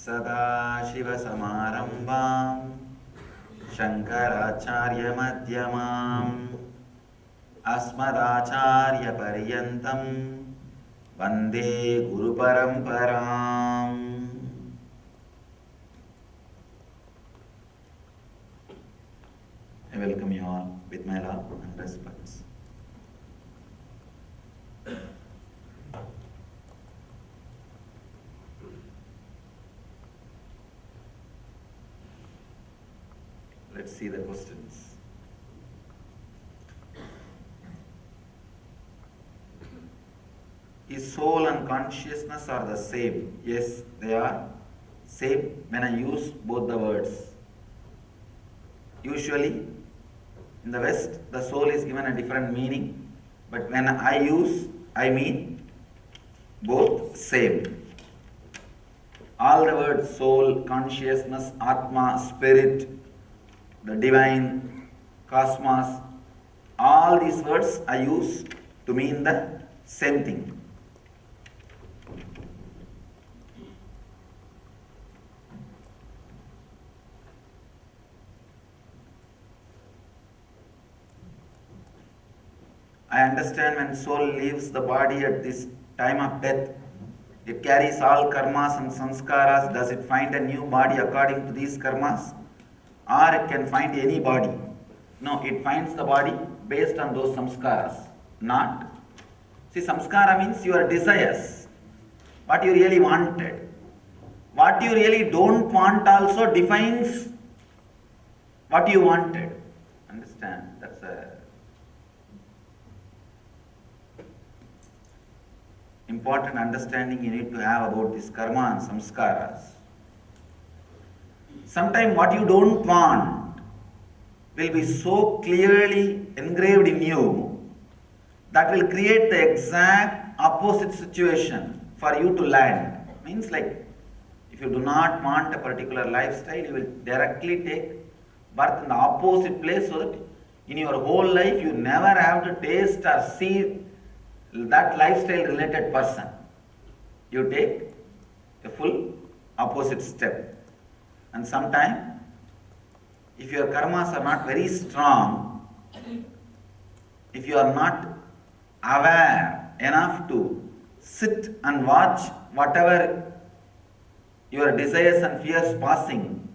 Shiva Samarambam Shankaracharya Madhyamam Asmadacharya Paryantam Vande Guru Paramparam. I welcome you all with my love and respects. Let's see the questions. Is soul and consciousness are the same? Yes, they are same when I use both the words. Usually, in the West, the soul is given a different meaning, but when I use, I mean both same. All the words soul, consciousness, Atma, spirit, the divine, cosmos, all these words I use to mean the same thing. I understand when soul leaves the body at this time of death, it carries all karmas and sanskaras. Does it find a new body according to these karmas? Or it can find any body? No, it finds the body based on those samskaras. Not. See, samskara means your desires. What you really wanted. What you really don't want also defines what you wanted. Understand? That's a important understanding you need to have about this karma and samskaras. Sometimes what you don't want will be so clearly engraved in you that will create the exact opposite situation for you to land. Means like, if you do not want a particular lifestyle, you will directly take birth in the opposite place so that in your whole life you never have to taste or see that lifestyle related person. You take a full opposite step. And sometimes, if your karmas are not very strong, if you are not aware enough to sit and watch whatever your desires and fears passing,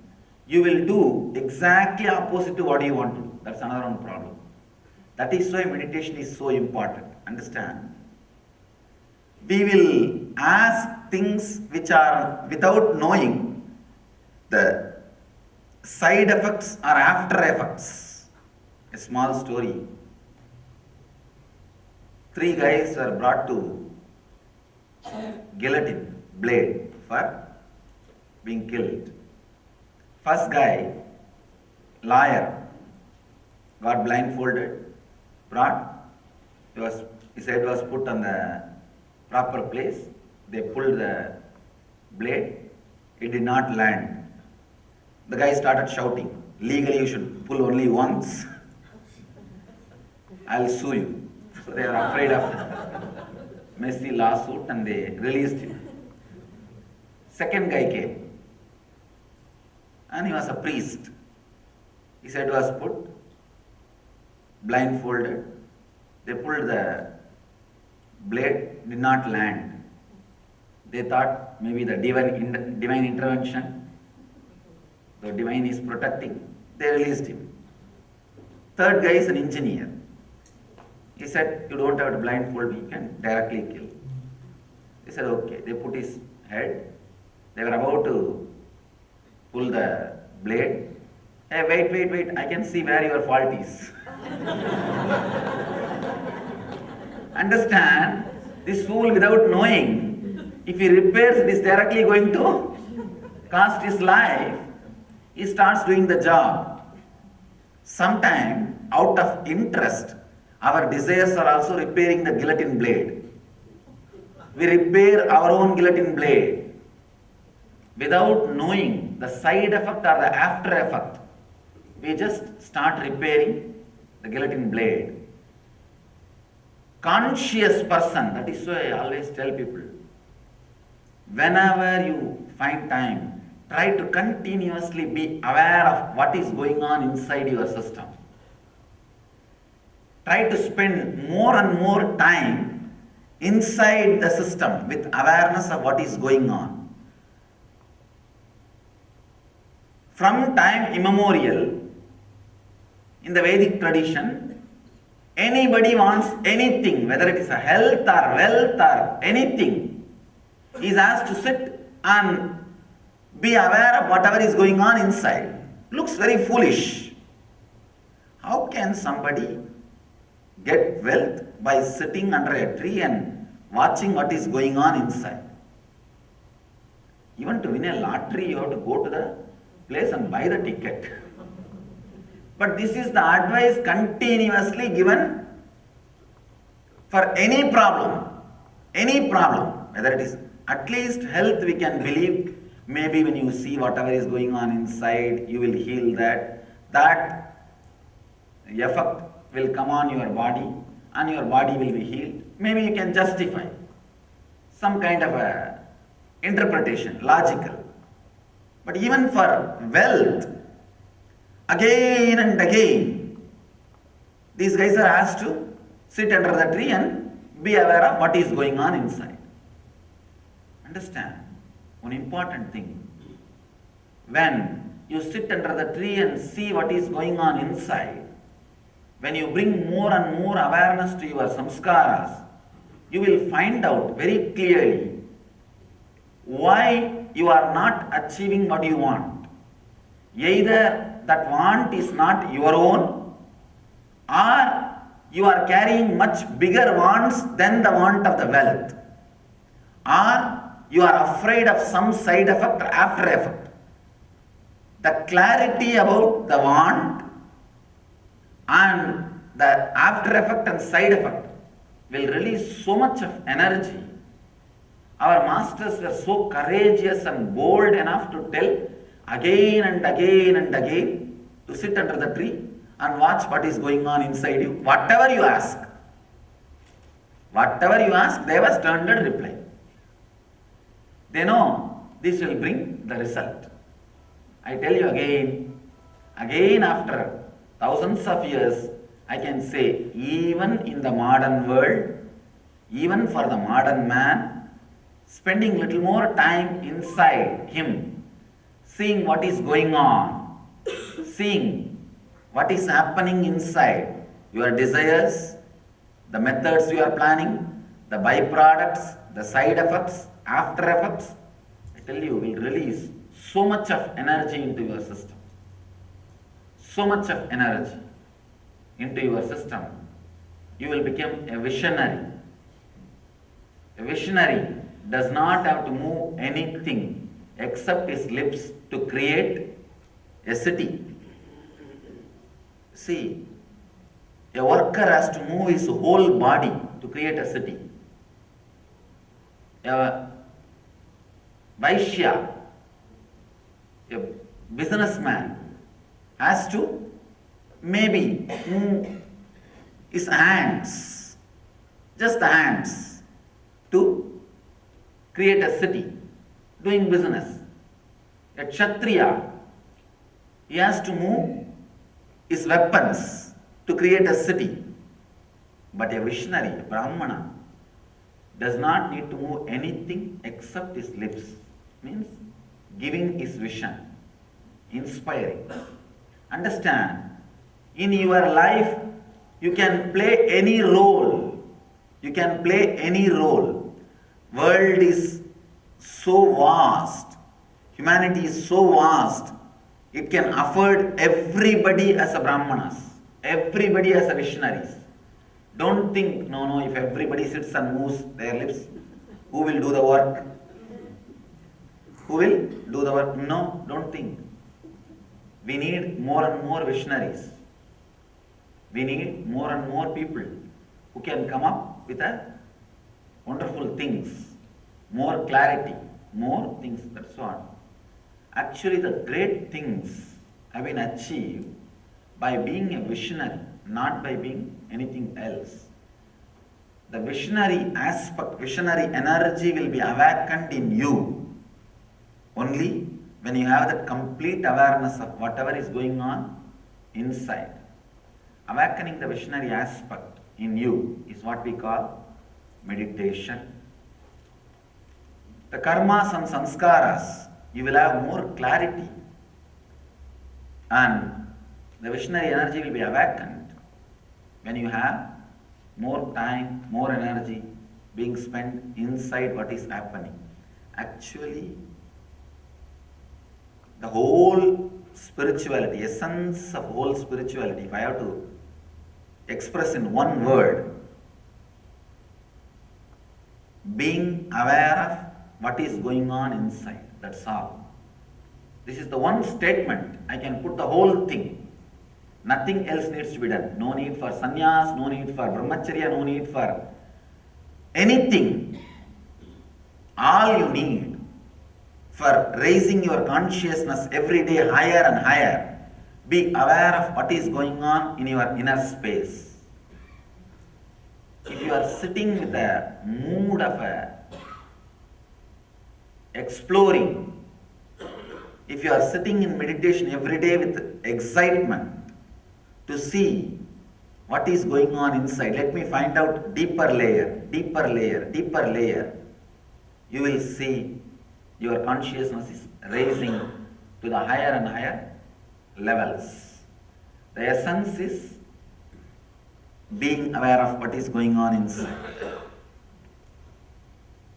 you will do exactly opposite to what you want to do. That's another one problem. That is why meditation is so important. Understand? We will ask things which are without knowing the side effects or after effects. A small story. 3 guys were brought to guillotine blade for being killed. First guy, lawyer, got blindfolded, brought, his head was put on the proper place. They pulled the blade, it did not land. The guy started shouting, legally you should pull only once. I'll sue you. So they are afraid of messy lawsuit and they released him. Second guy came and he was a priest. His head was put, blindfolded. They pulled the blade, did not land. They thought maybe the divine intervention, the divine is protecting. They released him. Third guy is an engineer. He said, you don't have to blindfold me, you can directly kill. They said, okay. They put his head. They were about to pull the blade. Hey, wait, I can see where your fault is. Understand, this fool without knowing, if he repairs it is directly going to cost his life. He starts doing the job. Sometimes, out of interest, our desires are also repairing the guillotine blade. We repair our own guillotine blade without knowing the side effect or the after effect. We just start repairing the guillotine blade. Conscious person, that is why I always tell people, whenever you find time, try to continuously be aware of what is going on inside your system. Try to spend more and more time inside the system with awareness of what is going on. From time immemorial, in the Vedic tradition, anybody wants anything, whether it is a health or wealth or anything, is asked to sit and be aware of whatever is going on inside. Looks very foolish. How can somebody get wealth by sitting under a tree and watching what is going on inside? Even to win a lottery, you have to go to the place and buy the ticket. But this is the advice continuously given for any problem, whether it is at least health we can believe. Maybe when you see whatever is going on inside, you will heal that. That effect will come on your body and your body will be healed. Maybe you can justify some kind of a interpretation, logical. But even for wealth, again and again, these guys are asked to sit under the tree and be aware of what is going on inside. Understand one important thing. When you sit under the tree and see what is going on inside, when you bring more and more awareness to your samskaras, you will find out very clearly why you are not achieving what you want. Either that want is not your own, or you are carrying much bigger wants than the want of the wealth, or you are afraid of some side effect or after effect. The clarity about the want and the after effect and side effect will release so much of energy. Our masters were so courageous and bold enough to tell again and again and again to sit under the tree and watch what is going on inside you. Whatever you ask, they have a standard reply. They know this will bring the result. I tell you again after thousands of years, I can say even in the modern world, even for the modern man, spending little more time inside him, seeing what is going on, seeing what is happening inside, your desires, the methods you are planning, the byproducts, the side effects, after effects, I tell you, will release so much of energy into your system. So much of energy into your system. You will become a visionary. A visionary does not have to move anything except his lips to create a city. See, a worker has to move his whole body to create a city. A Vaishya, a businessman, has to maybe move his hands, just the hands, to create a city, doing business. A Kshatriya, he has to move his weapons to create a city. But a visionary, a Brahmana, does not need to move anything except his lips. Means giving his vision, inspiring. Understand, in your life, you can play any role. You can play any role. World is so vast. Humanity is so vast. It can afford everybody as a Brahmanas. Everybody as a visionaries. Don't think, no, if everybody sits and moves their lips, who will do the work? Who will do the work? No, don't think. We need more and more visionaries. We need more and more people who can come up with wonderful things, more clarity, more things, that's all. Actually, the great things have been achieved by being a visionary, not by being anything else. The visionary aspect, visionary energy will be awakened in you only when you have that complete awareness of whatever is going on inside, awakening the visionary aspect in you is what we call meditation. The karmas and sanskaras, you will have more clarity, and the visionary energy will be awakened when you have more time, more energy being spent inside what is happening. Actually, the whole spirituality, essence of whole spirituality, if I have to express in one word, being aware of what is going on inside, that's all. This is the one statement, I can put the whole thing. Nothing else needs to be done. No need for sannyas, no need for brahmacharya, no need for anything. All you need for raising your consciousness every day higher and higher, be aware of what is going on in your inner space. If you are sitting with a mood of exploring, if you are sitting in meditation every day with excitement to see what is going on inside, let me find out deeper layer, deeper layer, deeper layer, you will see your consciousness is raising to the higher and higher levels. The essence is being aware of what is going on inside.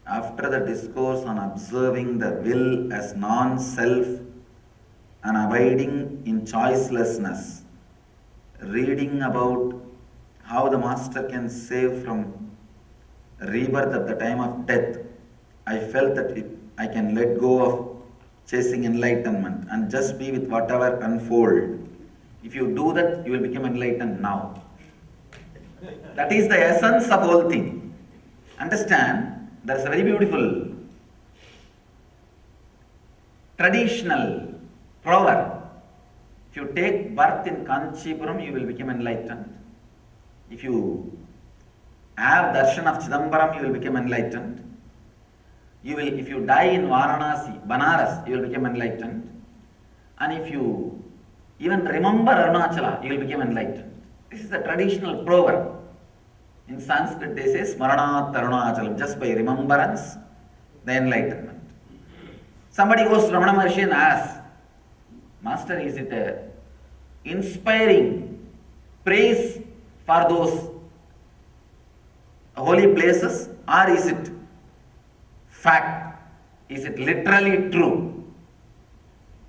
After the discourse on observing the will as non-self and abiding in choicelessness, reading about how the master can save from rebirth at the time of death, I felt that I can let go of chasing enlightenment and just be with whatever unfold. If you do that, you will become enlightened now. That is the essence of whole thing. Understand? There is a very beautiful traditional proverb. If you take birth in Kanchipuram, you will become enlightened. If you have darshan of Chidambaram, you will become enlightened. If you die in Varanasi, Banaras, you will become enlightened. And if you even remember Arunachala, you will become enlightened. This is the traditional proverb. In Sanskrit they say Smaranat Arunachalam, just by remembrance, the enlightenment. Somebody goes to Ramana Maharshi and asks, Master, is it a inspiring praise for those holy places, or is it fact? Is it literally true?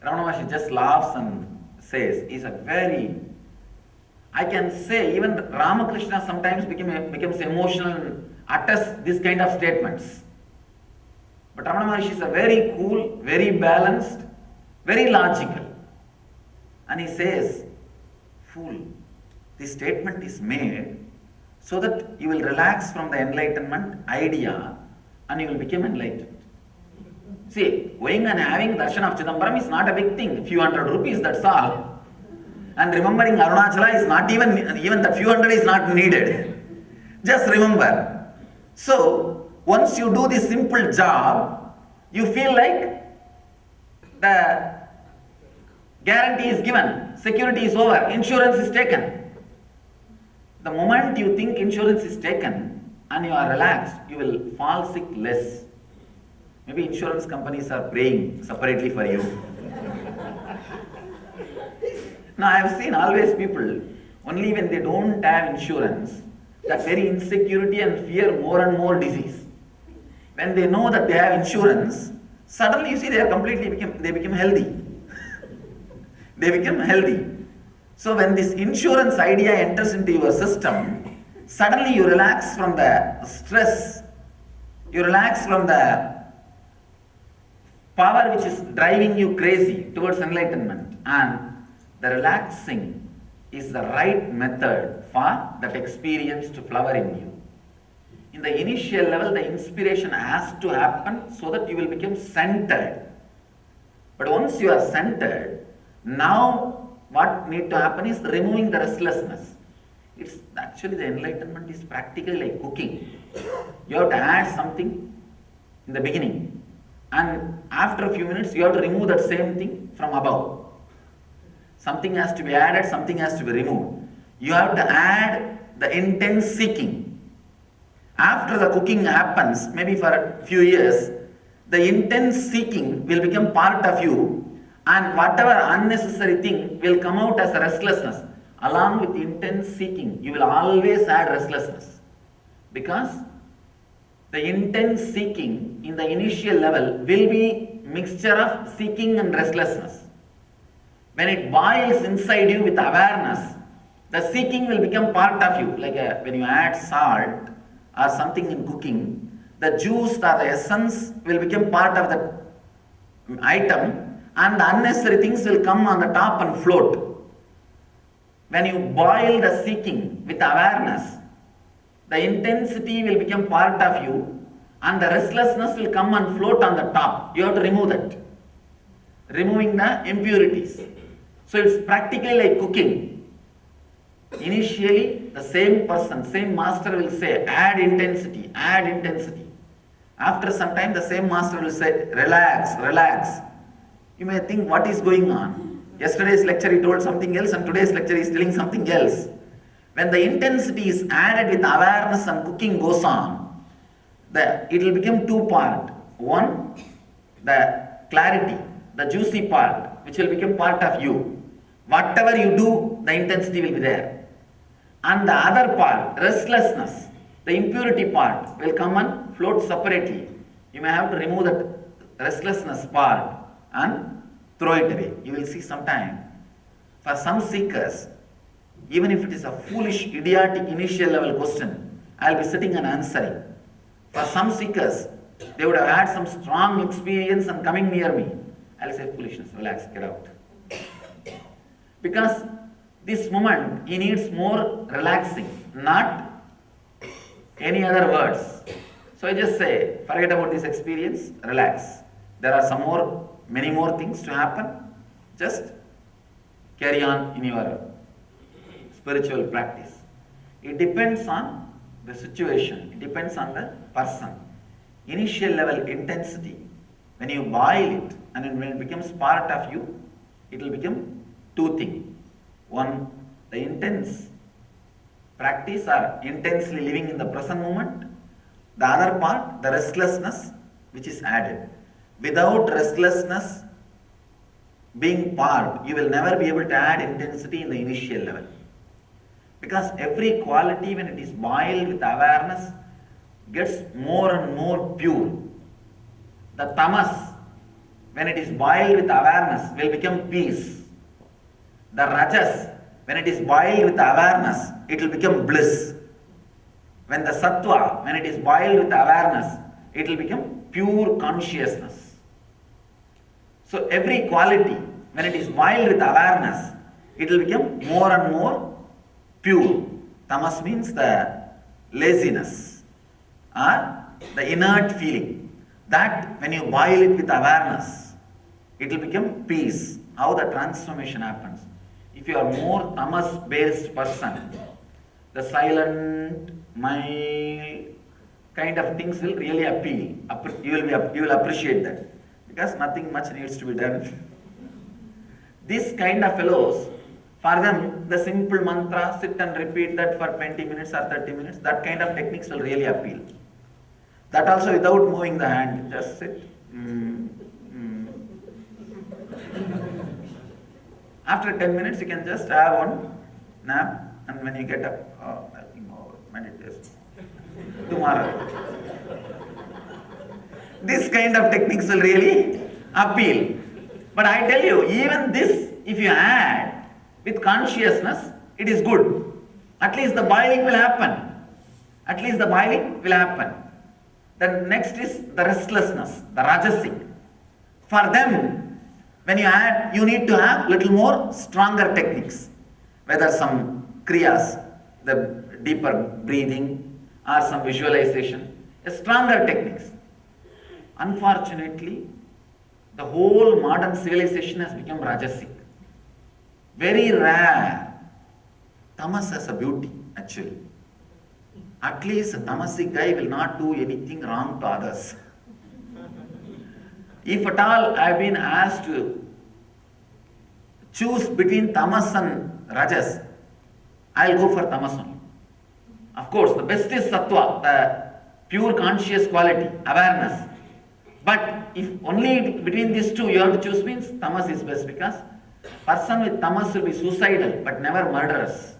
Ramana Maharshi just laughs and says, is a very, I can say even Ramakrishna sometimes becomes emotional and utters this kind of statements. But Ramana Maharshi is a very cool, very balanced, very logical. And he says, fool, this statement is made so that you will relax from the enlightenment idea and you will become enlightened. See, going and having darshan of Chidambaram is not a big thing, few hundred rupees, that's all. And remembering Arunachala is not even that few hundred is not needed. Just remember. So, once you do this simple job, you feel like the guarantee is given, security is over, insurance is taken. The moment you think insurance is taken and you are relaxed, you will fall sick less. Maybe insurance companies are praying separately for you. Now I have seen always people, only when they don't have insurance, that very insecurity and fear more and more disease. When they know that they have insurance, suddenly you see they become healthy. They become healthy. So when this insurance idea enters into your system, suddenly you relax from the stress, you relax from the power which is driving you crazy towards enlightenment, and the relaxing is the right method for that experience to flower in you. In the initial level, the inspiration has to happen so that you will become centered. But once you are centered, now what needs to happen is removing the restlessness. It's actually, the enlightenment is practically like cooking. You have to add something in the beginning. and after a few minutes you have to remove that same thing from above. Something has to be added, something has to be removed. You have to add the intense seeking. After the cooking happens, maybe for a few years, the intense seeking will become part of you, and whatever unnecessary thing will come out as a restlessness. Along with intense seeking, you will always add restlessness. Because the intense seeking in the initial level will be mixture of seeking and restlessness. When it boils inside you with awareness, the seeking will become part of you. Like when you add salt or something in cooking, the juice or the essence will become part of the item, and the unnecessary things will come on the top and float. When you boil the seeking with awareness, the intensity will become part of you, and the restlessness will come and float on the top. You have to remove that. Removing the impurities. So it's practically like cooking. Initially, the same person, same master will say, add intensity, add intensity. After some time, the same master will say, relax, relax. You may think, what is going on? Yesterday's lecture he told something else, and today's lecture he is telling something else. When the intensity is added with awareness and cooking goes on, it will become two parts. One, the clarity, the juicy part, which will become part of you. Whatever you do, the intensity will be there. And the other part, restlessness, the impurity part, will come and float separately. You may have to remove that restlessness part and throw it away. You will see sometime. For some seekers, even if it is a foolish, idiotic initial level question, I will be sitting and answering. For some seekers, they would have had some strong experience and coming near me. I will say, foolishness, relax, get out. Because this moment, he needs more relaxing, not any other words. So I just say, forget about this experience, relax. There are many more things to happen. Just carry on in your spiritual practice. It depends on the situation, it depends on the person. Initial level intensity, when you boil it and when it becomes part of you, it will become two things. One, the intense practice or intensely living in the present moment. The other part, the restlessness which is added. Without restlessness being part, you will never be able to add intensity in the initial level. Because every quality, when it is boiled with awareness, gets more and more pure. The tamas, when it is boiled with awareness, will become peace. The rajas, when it is boiled with awareness, it will become bliss. When the sattva, when it is boiled with awareness, it will become pure consciousness. So every quality, when it is boiled with awareness, it will become more and more pure. Tamas means the laziness or the inert feeling. That when you boil it with awareness, it will become peace. How the transformation happens. If you are more tamas-based person, the silent, mild kind of things will really appeal. You will appreciate that, because nothing much needs to be done. This kind of fellows, for them, the simple mantra, sit and repeat that for 20 minutes or 30 minutes, that kind of techniques will really appeal. That also without moving the hand, just sit. After 10 minutes, you can just have one nap, and when you get up, nothing more, meditation. Tomorrow. This kind of techniques will really appeal. But I tell you, even this, if you add with consciousness, it is good. At least the boiling will happen. At least the boiling will happen. Then next is the restlessness, the rajasic. For them, when you add, you need to have little more stronger techniques. Whether some kriyas, the deeper breathing, or some visualization, stronger techniques. Unfortunately, the whole modern civilization has become rajasic. Very rare. Tamas has a beauty, actually. At least a tamasic guy will not do anything wrong to others. if at all I have been asked to choose between tamas and rajas, I will go for tamas only. Of course, the best is sattva, the pure conscious quality, awareness. But if only between these two you have to choose, means tamas is best, because person with tamas will be suicidal but never murderous.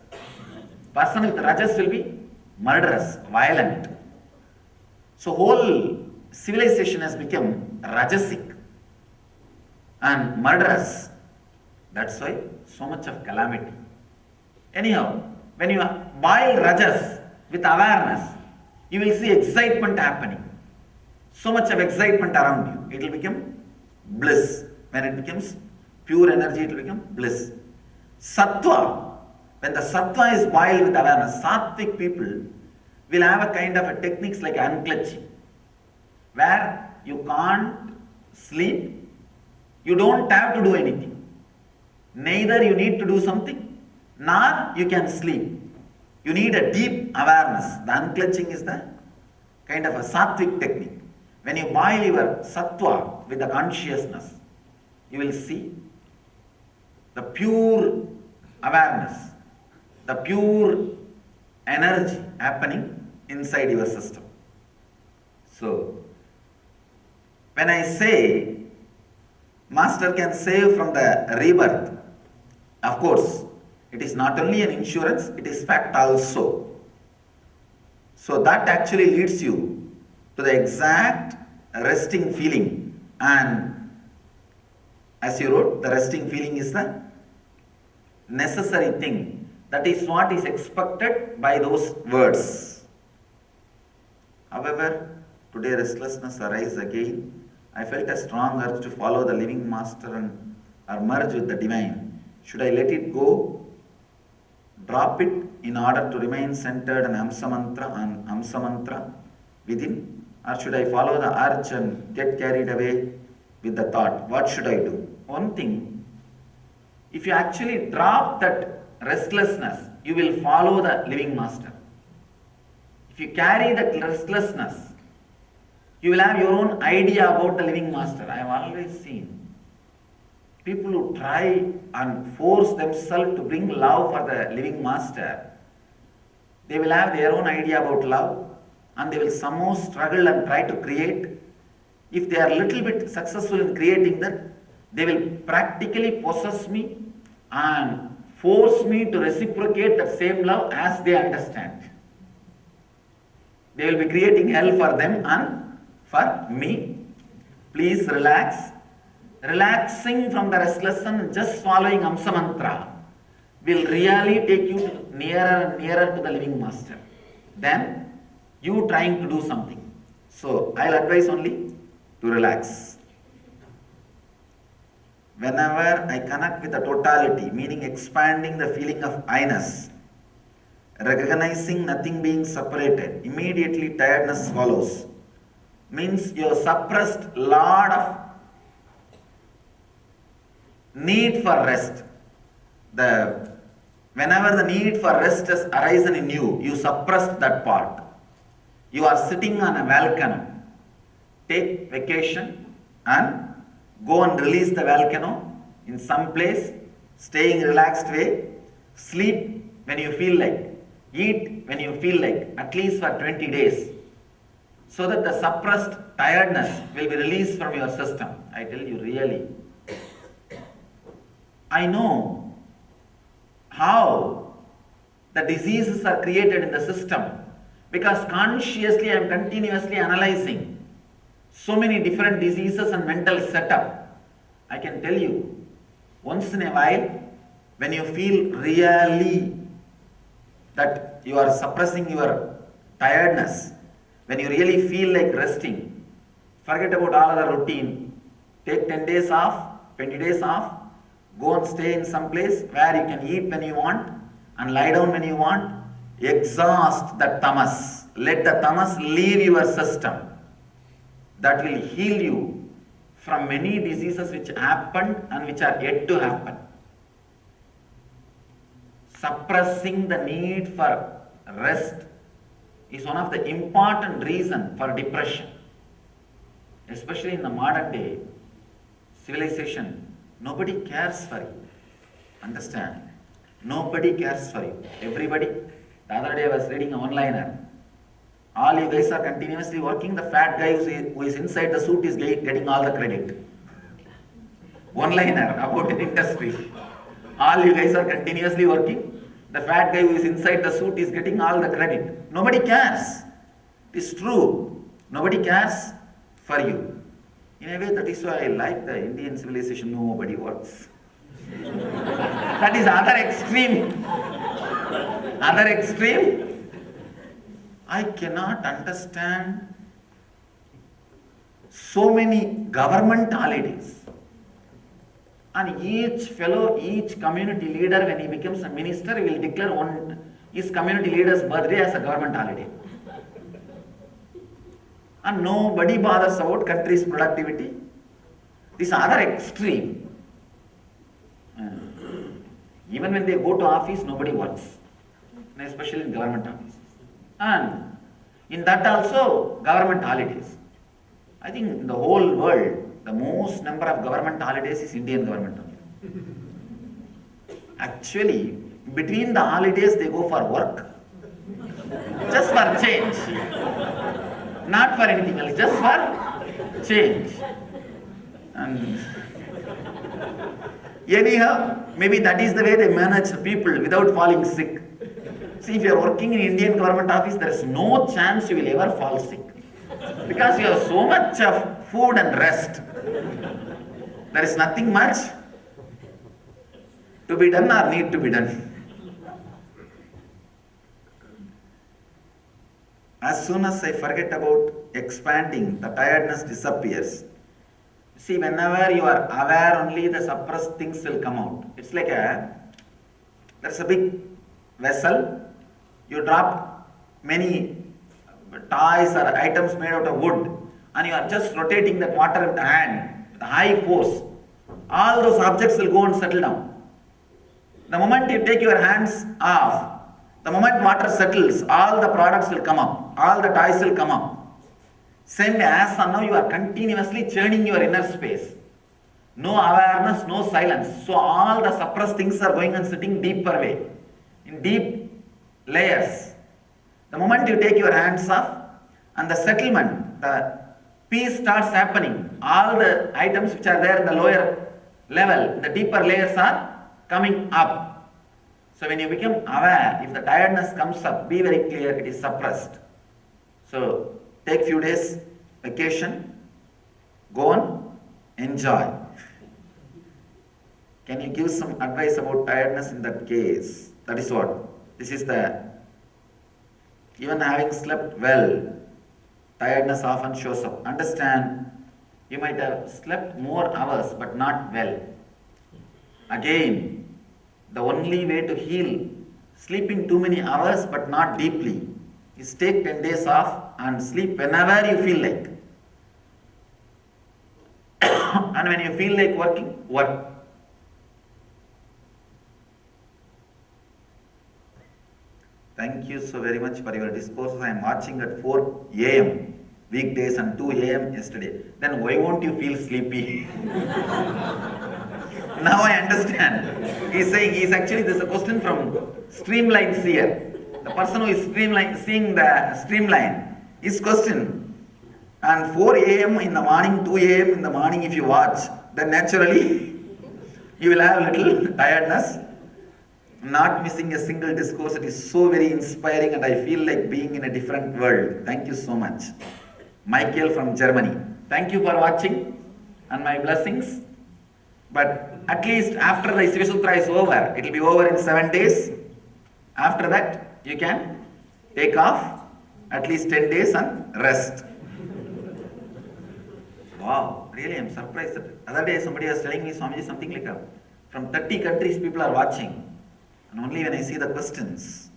Person with rajas will be murderous, violent. So whole civilization has become rajasic and murderous. That's why so much of calamity. Anyhow, when you boil rajas with awareness, you will see excitement happening. So much of excitement around you. It will become bliss. When it becomes pure energy, it will become bliss. Sattva, when the sattva is boiled with awareness, sattvic people will have a kind of a techniques like unclenching, where you can't sleep, you don't have to do anything. Neither you need to do something, nor you can sleep. You need a deep awareness. The unclenching is the kind of a sattvic technique. When you boil your sattva with the consciousness, you will see the pure awareness, the pure energy happening inside your system. So, when I say Master can save from the rebirth, of course, it is not only an insurance, it is fact also. So that actually leads you to the exact resting feeling. And as you wrote, the resting feeling is the necessary thing. That is what is expected by those words. However, today restlessness arises again. I felt a strong urge to follow the living master and or merge with the divine. Should I let it go? Drop it in order to remain centered on Hamsa mantra within, or should I follow the urge and get carried away with the thought? What should I do? One thing, if you actually drop that restlessness, you will follow the living master. If you carry that restlessness, you will have your own idea about the living master. I have always seen people who try and force themselves to bring love for the living master. They will have their own idea about love, and they will somehow struggle and try to create. If they are a little bit successful in creating that, they will practically possess me and force me to reciprocate that same love as they understand. They will be creating hell for them and for me. Please relax. Relaxing from the restlessness and just following Hamsa mantra will really take you nearer and nearer to the living master than you trying to do something. So I'll advise only to relax. Whenever I connect with the totality, meaning expanding the feeling of I-ness, recognizing nothing being separated, immediately tiredness follows. Means you have suppressed lot of need for rest. Whenever the need for rest has arisen in you, you suppressed that part. You are sitting on a volcano. Take vacation and go and release the volcano in some place, stay in relaxed way, sleep when you feel like, eat when you feel like, at least for 20 days, so that the suppressed tiredness will be released from your system. I tell you really. I know how the diseases are created in the system, because consciously I am continuously analyzing so many different diseases and mental setup. I can tell you, once in a while, when you feel really that you are suppressing your tiredness, when you really feel like resting, forget about all other routine. Take 10 days off, 20 days off, go and stay in some place where you can eat when you want and lie down when you want. Exhaust the tamas. Let the tamas leave your system. That will heal you from many diseases which happened and which are yet to happen. Suppressing the need for rest is one of the important reasons for depression. especially in the modern day civilization, nobody cares for you. Understand? Nobody cares for you. Everybody. The other day I was reading an onliner. All you guys are continuously working. The fat guy who is inside the suit is getting all the credit. One-liner about an industry. All you guys are continuously working. The fat guy who is inside the suit is getting all the credit. Nobody cares. It is true. Nobody cares for you. In a way, that is why I like the Indian civilization. Nobody works. That is other extreme. Other extreme. I cannot understand so many government holidays. And each fellow, each community leader, when he becomes a minister, he will declare his community leader's birthday as a government holiday. And nobody bothers about country's productivity. This other extreme. Even when they go to office, nobody works. Especially in government offices. And in that also, government holidays. I think in the whole world, the most number of government holidays is Indian government only. Actually, between the holidays they go for work. Just for change. Not for anything else, just for change. And anyhow, maybe that is the way they manage people without falling sick. See, if you are working in Indian government office, there is no chance you will ever fall sick. Because you have so much of food and rest. There is nothing much to be done or need to be done. As soon as I forget about expanding, the tiredness disappears. See, whenever you are aware, only the suppressed things will come out. It's like there's a big vessel. You drop many toys or items made out of wood, and you are just rotating that water with the hand, with high force. All those objects will go and settle down. The moment you take your hands off, the moment water settles, all the products will come up, all the toys will come up. Same way as now you are continuously churning your inner space. No awareness, no silence. So all the suppressed things are going and sitting deeper way, in deep layers. The moment you take your hands off and the settlement, the peace starts happening. All the items which are there in the lower level, the deeper layers are coming up. So when you become aware, if the tiredness comes up, be very clear, it is suppressed. So take few days vacation, go on, enjoy. Can you give some advice about tiredness in that case? That is what. This is even having slept well, tiredness often shows up. Understand, you might have slept more hours but not well. Again, the only way to heal sleeping too many hours but not deeply is take 10 days off and sleep whenever you feel like. And when you feel like working, work. Thank you so very much for your discourses. I am watching at 4 a.m. weekdays and 2 a.m. yesterday. Then why won't you feel sleepy? Now I understand. He's saying, there's a question from Streamline Seer. The person who is seeing the streamline, his question. And 4 a.m. in the morning, 2 a.m. in the morning, if you watch, then naturally you will have a little tiredness. Not missing a single discourse. It is so very inspiring and I feel like being in a different world. Thank you so much. Michael from Germany. Thank you for watching and my blessings. But at least after the Shiva Sutras is over, it will be over in 7 days. After that, you can take off at least 10 days and rest. Wow, really I'm surprised. The other day somebody was telling me, Swamiji, something like from 30 countries people are watching. And only when I see the questions.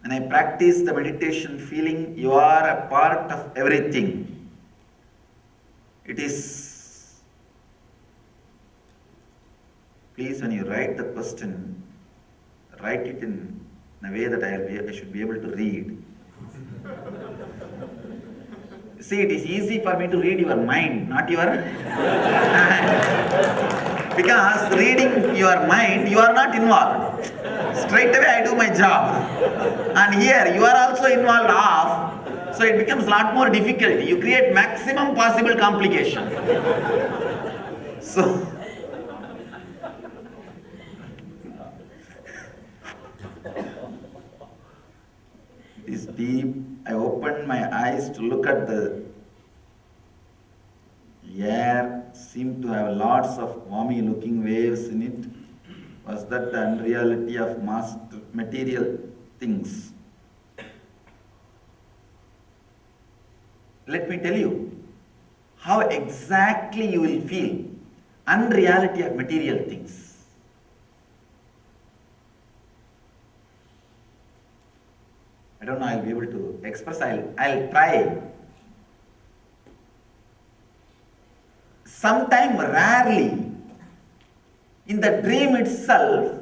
When I practice the meditation, feeling you are a part of everything. It is, please when you write the question, write it in a way that I should be able to read. See, it is easy for me to read your mind, not your hand. Because reading your mind, you are not involved. Straight away I do my job. And here you are also involved half. So it becomes a lot more difficult. You create maximum possible complication. So, it is deep. I opened my eyes to look at the air, seemed to have lots of foamy looking waves in it. Was that the unreality of material things? Let me tell you how exactly you will feel unreality of material things. I don't know I'll be able to express, I'll try. Sometime rarely, in the dream itself,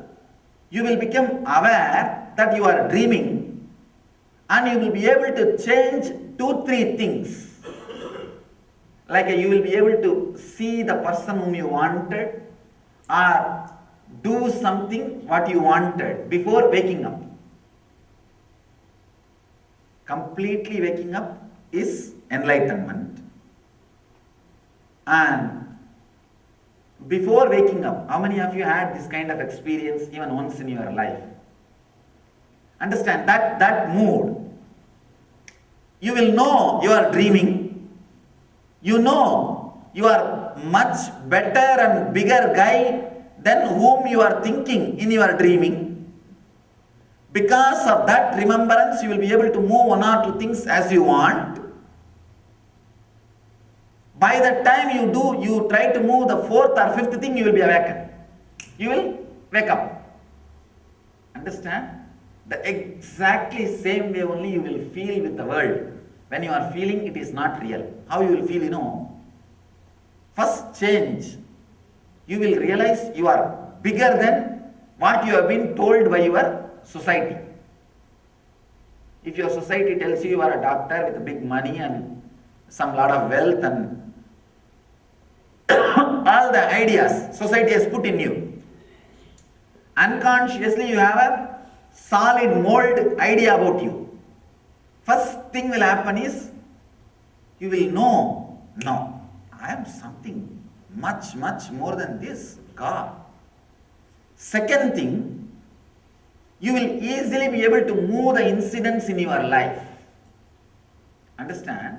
you will become aware that you are dreaming, and you will be able to change 2-3 things. Like you will be able to see the person whom you wanted, or do something what you wanted before waking up. Completely waking up is enlightenment. And before waking up, how many of you had this kind of experience even once in your life? Understand that mood. You will know you are dreaming. You know you are much better and bigger guy than whom you are thinking in your dreaming. Because of that remembrance, you will be able to move 1 or 2 things as you want. By the time you try to move the 4th or 5th thing, you will be awakened. You will wake up. Understand? The exactly same way only you will feel with the world. When you are feeling it is not real. How you will feel, you know? First change. You will realize you are bigger than what you have been told by your society. If your society tells you are a doctor with big money and some lot of wealth and all the ideas society has put in you, unconsciously you have a solid mold idea about you. First thing will happen is you will know, no, I am something much more than this, God. Second thing, you will easily be able to move the incidents in your life. Understand?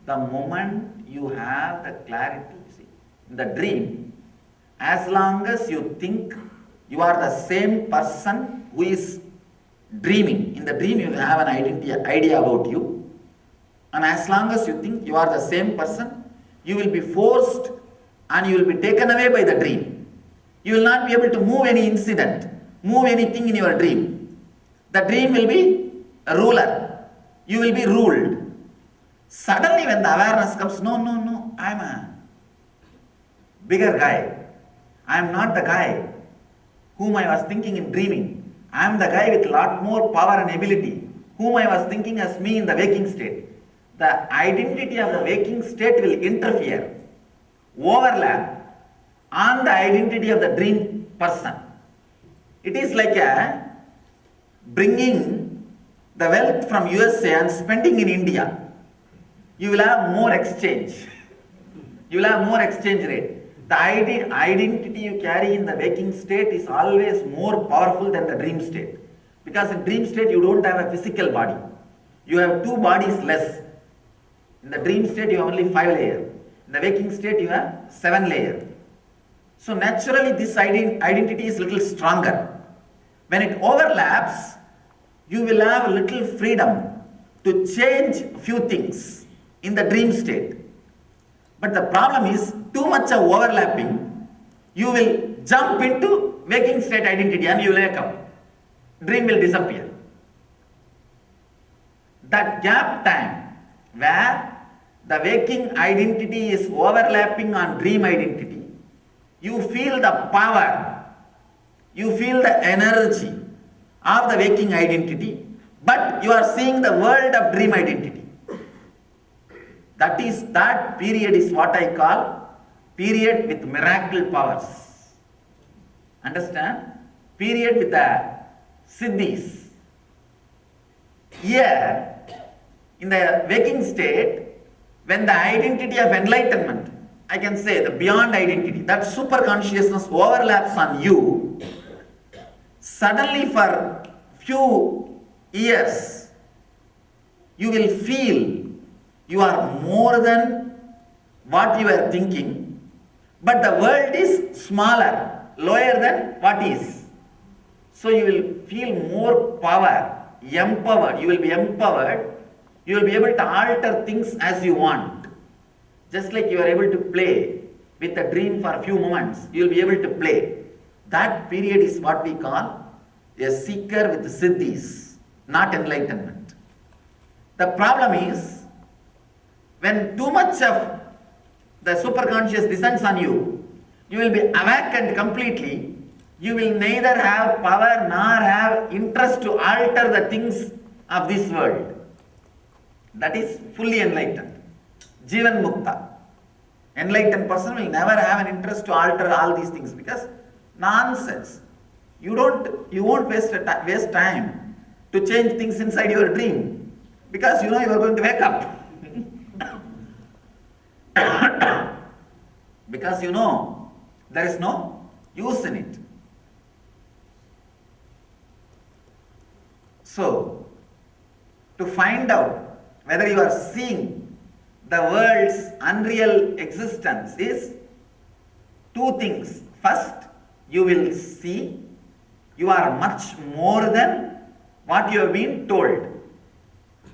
The moment you have the clarity, see, in the dream, as long as you think you are the same person who is dreaming, in the dream you have an idea about you, and as long as you think you are the same person, you will be forced and you will be taken away by the dream. You will not be able to move any incident, move anything in your dream. The dream will be a ruler. You will be ruled. Suddenly when the awareness comes, no, I am a bigger guy. I am not the guy whom I was thinking in dreaming. I am the guy with a lot more power and ability, whom I was thinking as me in the waking state. The identity of the waking state will interfere, overlap on the identity of the dream person. It is like bringing the wealth from USA and spending in India. You will have more exchange. You will have more exchange rate. The identity you carry in the waking state is always more powerful than the dream state. Because in dream state you don't have a physical body. You have 2 bodies less. In the dream state you have only 5 layers. In the waking state you have 7 layers. So naturally this identity is little stronger. When it overlaps, you will have a little freedom to change few things in the dream state. But the problem is too much of overlapping, you will jump into waking state identity and you will wake up. Dream will disappear. That gap time where the waking identity is overlapping on dream identity, you feel the power, you feel the energy of the waking identity, but you are seeing the world of dream identity. That period is what I call period with miracle powers. Understand? Period with the siddhis. Here, in the waking state, when the identity of enlightenment, I can say the beyond identity, that super consciousness overlaps on you, suddenly for few years, you will feel you are more than what you are thinking, but the world is smaller, lower than what is. So you will feel more power, empowered. You will be empowered. You will be able to alter things as you want. Just like you are able to play with a dream for a few moments, you will be able to play. That period is what we call a seeker with siddhis, not enlightenment. The problem is, when too much of the superconscious descends on you, you will be awakened completely. You will neither have power nor have interest to alter the things of this world. That is fully enlightened. Jivan Mukta. Enlightened person will never have an interest to alter all these things because nonsense. You won't waste time to change things inside your dream because you know you are going to wake up. Because you know there is no use in it. So, to find out whether you are seeing the world's unreal existence is two things. First, you will see you are much more than what you have been told.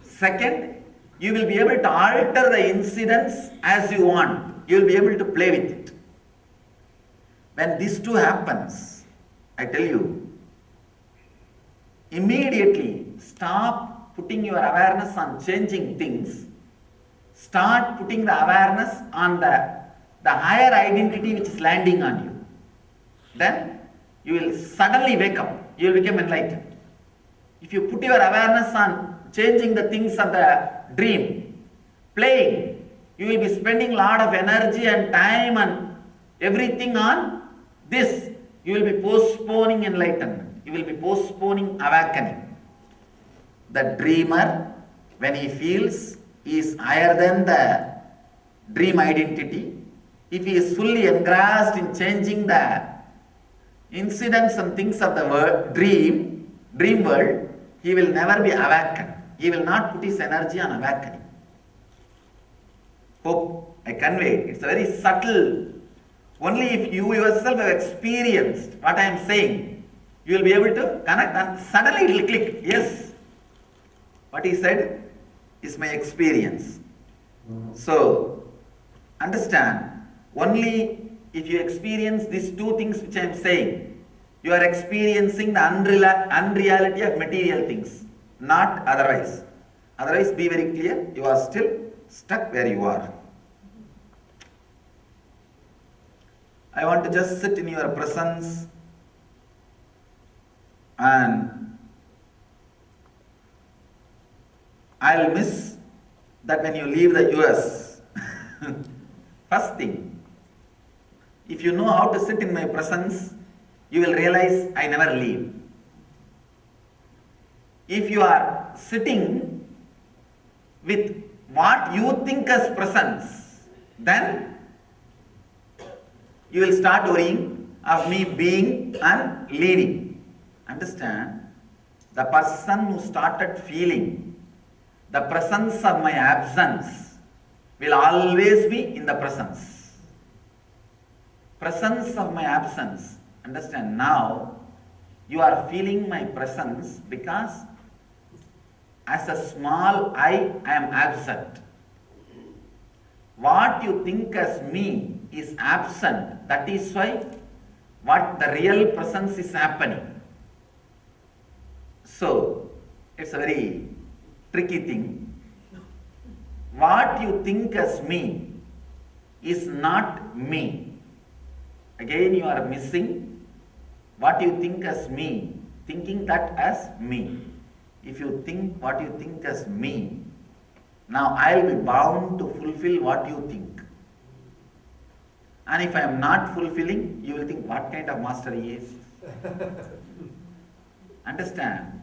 Second, you will be able to alter the incidents as you want. You will be able to play with it. When this two happens, I tell you, immediately stop putting your awareness on changing things. Start putting the awareness on the higher identity which is landing on you. Then you will suddenly wake up. You will become enlightened. If you put your awareness on changing the things of the dream, playing, you will be spending a lot of energy and time and everything on this. You will be postponing enlightenment. You will be postponing awakening. The dreamer, when he feels he is higher than the dream identity, if he is fully engrossed in changing the incidents and things of the dream world, he will never be awakened. He will not put his energy on awakening. Hope I conveyed. It's very subtle. Only if you yourself have experienced what I am saying, you will be able to connect and suddenly it will click. Yes, what he said is my experience. So, understand, only if you experience these two things which I am saying, you are experiencing the unreality of material things, not otherwise. Otherwise, be very clear, you are still stuck where you are. I want to just sit in your presence and I'll miss that when you leave the US. First thing, if you know how to sit in my presence, you will realize I never leave. If you are sitting with what you think as presence, then you will start worrying of me being and leaving. Understand? The person who started feeling the presence of my absence will always be in the presence. Presence of my absence. Understand? Now you are feeling my presence because as a small I am absent. What you think as me is absent. That is why what the real presence is happening. So, it's a very tricky thing. What you think as me is not me. Again, you are missing what you think as me, thinking that as me. If you think what you think as me, Now I will be bound to fulfill what you think. And if I am not fulfilling, you will think what kind of master he is. Understand?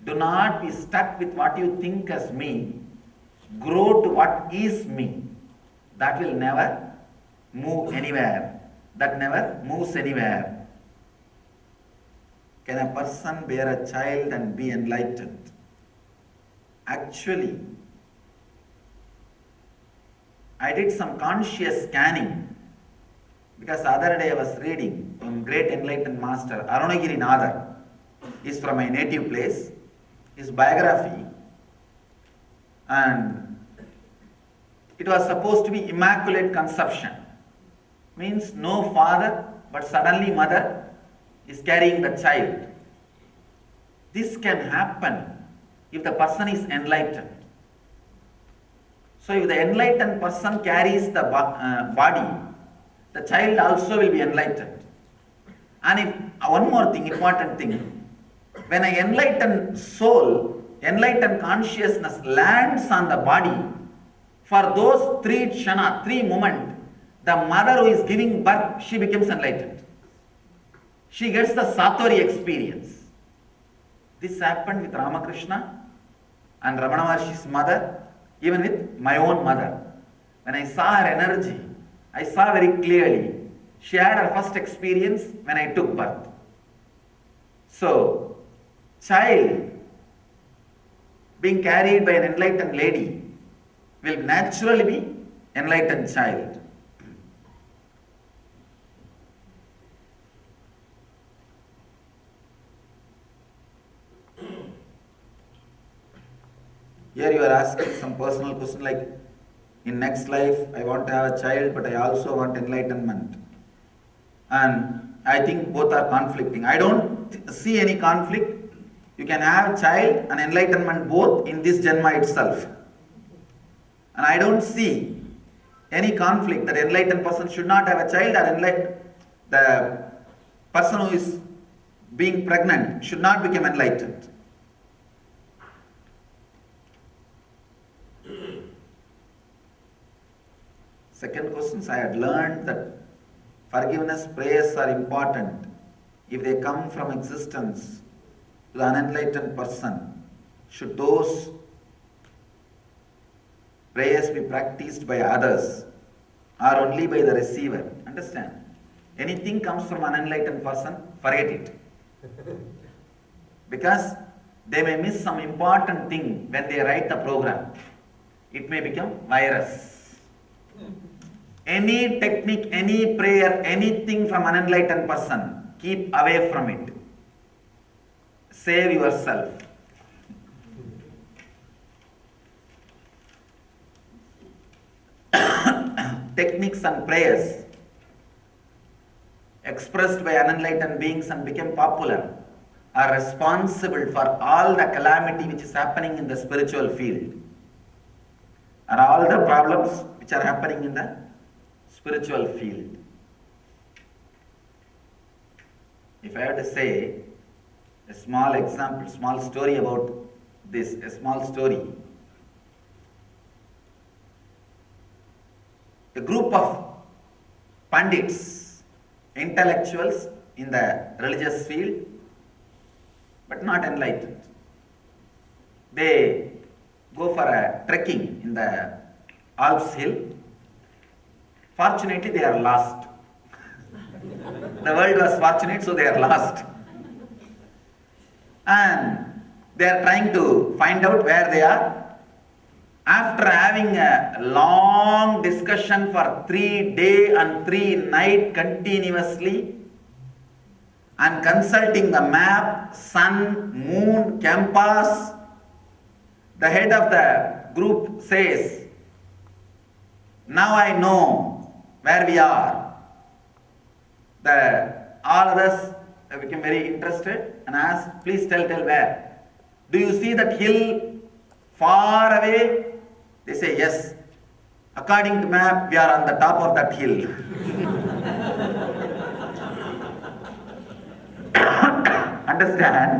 Do not be stuck with what you think as me. Grow to what is me. That will never move anywhere. That never moves anywhere. Can a person bear a child and be enlightened? Actually, I did some conscious scanning because the other day I was reading from great enlightened master Arunagiri Nadar. Is from my native place. His biography, and it was supposed to be immaculate conception. Means no father, but suddenly mother is carrying the child. This can happen if the person is enlightened. So if the enlightened person carries the body, the child also will be enlightened. And if one more thing, important thing, when an enlightened soul, enlightened consciousness lands on the body, for those 3 kshana, 3 moments, the mother who is giving birth, she becomes enlightened. She gets the Satori experience. This happened with Ramakrishna and Ramana Maharshi's mother, even with my own mother. When I saw her energy, I saw very clearly. She had her first experience when I took birth. So, child being carried by an enlightened lady will naturally be enlightened child. Here you are asking some personal question like, in next life I want to have a child, but I also want enlightenment. And I think both are conflicting. I don't see any conflict. You can have child and enlightenment both in this Janma itself. And I don't see any conflict that enlightened person should not have a child, or the person who is being pregnant should not become enlightened. Second question, I had learned that forgiveness prayers are important if they come from existence to the unenlightened person. Should those prayers be practiced by others or only by the receiver? Understand? Anything comes from an unenlightened person, forget it. Because they may miss some important thing when they write the program. It may become virus. Any technique, any prayer, anything from an unenlightened person, keep away from it. Save yourself. Techniques and prayers expressed by unenlightened beings and become popular are responsible for all the calamity which is happening in the spiritual field and all the problems which are happening in the spiritual field. If I have to say a small example, small story about this, a small story. A group of pandits, intellectuals in the religious field, but not enlightened. They go for a trekking in the Alps hill. Fortunately, they are lost. The world was fortunate, so they are lost. And they are trying to find out where they are. After having a long discussion for 3 days and 3 nights continuously, and consulting the map, sun, moon, compass, the head of the group says, "Now I know where we are." All others became very interested and asked, "Please tell where. Do you see that hill far away?" They say, "Yes. According to map, we are on the top of that hill." Understand?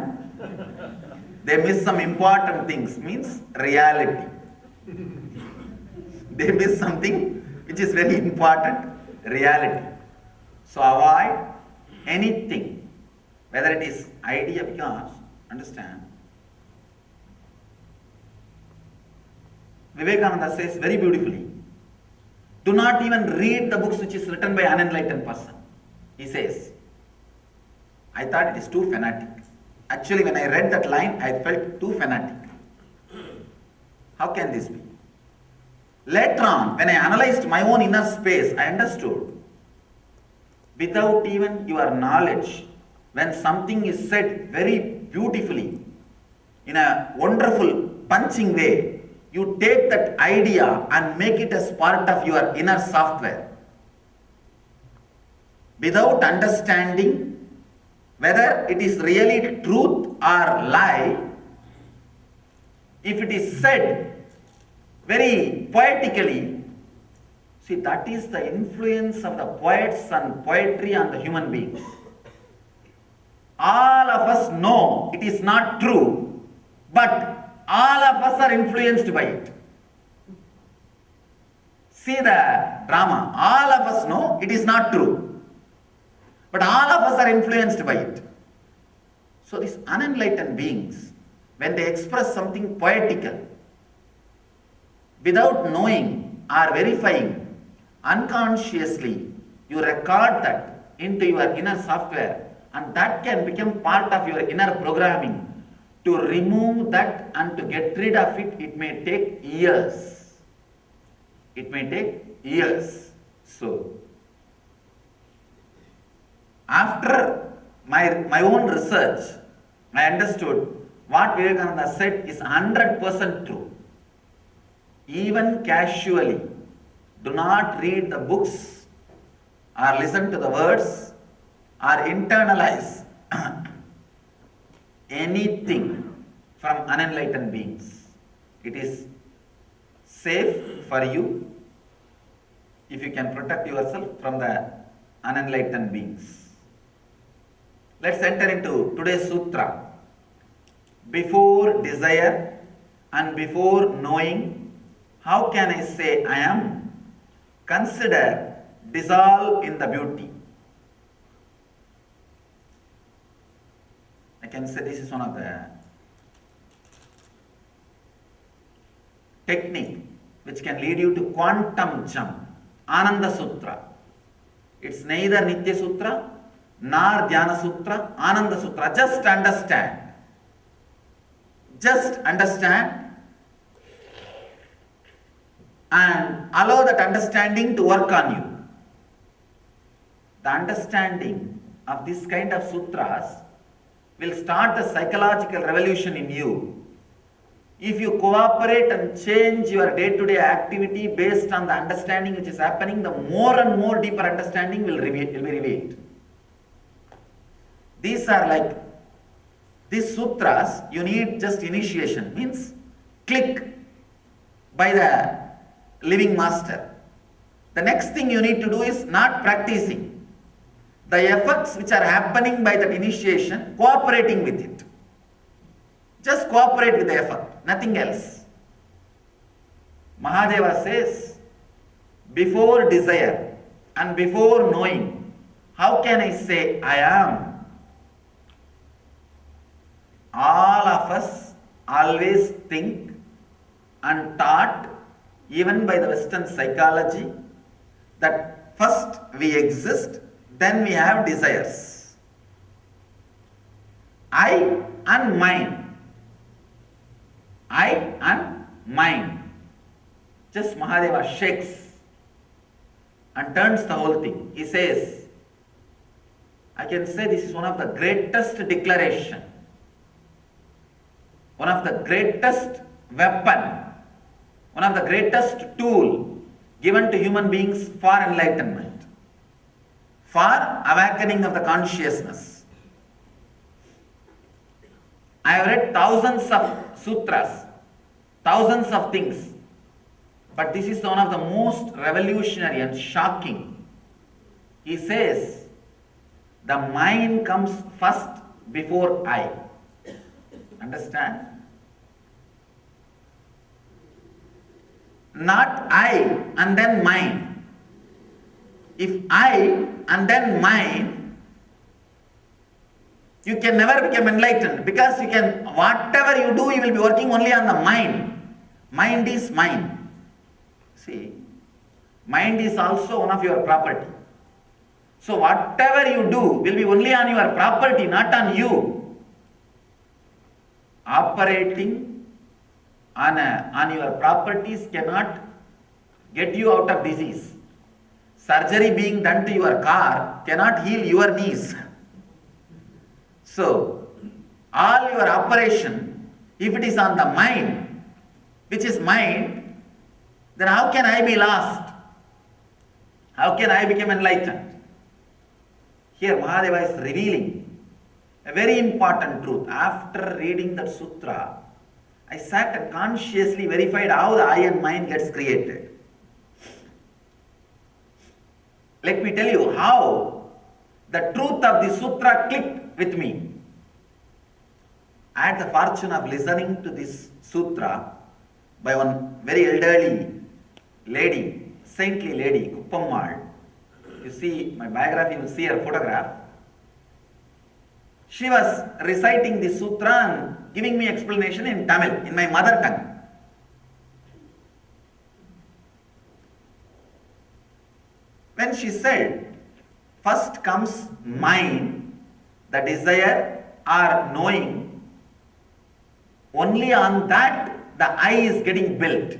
They miss some important things, means reality. They miss something which is very important, reality. So avoid anything, whether it is idea, because, understand, Vivekananda says very beautifully, do not even read the books which is written by an unenlightened person. He says, I thought it is too fanatic. Actually, when I read that line, I felt too fanatic. How can this be? Later on, when I analyzed my own inner space, I understood, without even your knowledge, when something is said very beautifully, in a wonderful, punching way, you take that idea and make it as part of your inner software. Without understanding whether it is really truth or lie, if it is said very poetically, see, that is the influence of the poets and poetry on the human beings. All of us know it is not true, but all of us are influenced by it. See the drama. All of us know it is not true, but all of us are influenced by it. So these unenlightened beings, when they express something poetical, without knowing or verifying, unconsciously you record that into your inner software, and that can become part of your inner programming. To remove that and to get rid of it, it may take years. It may take years. So, after my own research, I understood what Vivekananda said is 100% true. Even casually, do not read the books or listen to the words or internalize anything from unenlightened beings. It is safe for you if you can protect yourself from the unenlightened beings. Let's enter into today's sutra. Before desire and before knowing, how can I say I am? Consider dissolve in the beauty. I can say this is one of the technique which can lead you to quantum jump. Ananda Sutra. It's neither Nitya Sutra nor Dhyana Sutra, Ananda Sutra. Just understand. Just understand and allow that understanding to work on you. The understanding of this kind of sutras will start a psychological revolution in you. If you cooperate and change your day-to-day activity based on the understanding which is happening, the more and more deeper understanding will be revealed. These are like, these sutras, you need just initiation, means click by the living master. The next thing you need to do is not practicing. The effects which are happening by that initiation, cooperating with it. Just cooperate with the effort, nothing else. Mahadeva says, before desire and before knowing, how can I say I am? All of us always think and taught, even by the Western psychology, that first we exist, then we have desires. I and mine. I and mine. Just Mahadeva shakes and turns the whole thing. He says, I can say this is one of the greatest declaration, one of the greatest weapon, one of the greatest tool given to human beings for enlightenment, for awakening of the consciousness. I have read thousands of sutras, thousands of things, but this is one of the most revolutionary and shocking. He says, the mind comes first before I. Understand? not I and then mine. If I and then mine, you can never become enlightened, because you can, whatever you do, you will be working only on the mind. Mind is mine. See, mind is also one of your property. So whatever you do will be only on your property, not on you. Operating on your properties cannot get you out of disease. Surgery being done to your car cannot heal your knees. So, all your operation, if it is on the mind, which is mind, then how can I be lost? How can I become enlightened? Here Mahadeva is revealing a very important truth. After reading that sutra, I sat and consciously verified how the I and mind gets created. Let me tell you how the truth of the sutra clicked with me. I had the fortune of listening to this sutra by one very elderly lady, saintly lady, Kuppammal. You see my biography, you will see her photograph. She was reciting the sutra and giving me explanation in Tamil, in my mother tongue. When she said, first comes mind, the desire or knowing, only on that the I is getting built.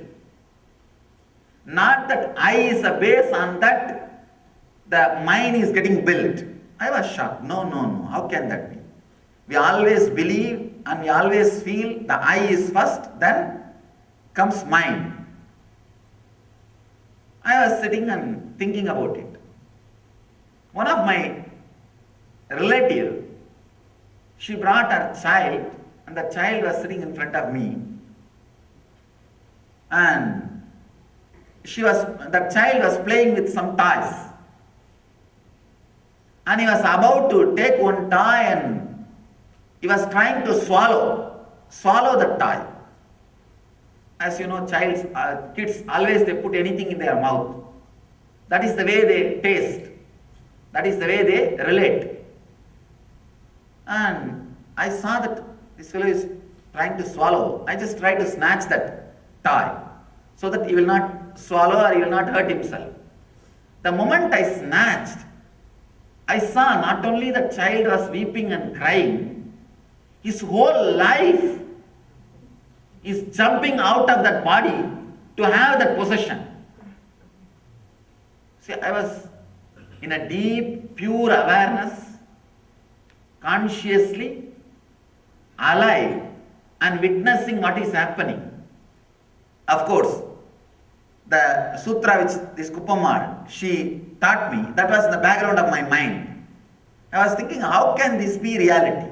Not that I is a base, on that the mind is getting built. I was shocked. No, how can that be? We always believe and we always feel the I is first, then comes mind. I was sitting and thinking about it. One of my relatives, she brought her child, and the child was sitting in front of me. And the child was playing with some toys. And he was about to take one toy and he was trying to swallow the toy. As you know, kids always they put anything in their mouth. That is the way they taste. That is the way they relate. And I saw that this fellow is trying to swallow. I just tried to snatch that toy so that he will not swallow or he will not hurt himself. The moment I snatched, I saw not only the child was weeping and crying, his whole life is jumping out of that body to have that possession. See, I was in a deep, pure awareness, consciously alive and witnessing what is happening. Of course, the sutra which this Kuppammal, she taught me, that was in the background of my mind. I was thinking, how can this be reality?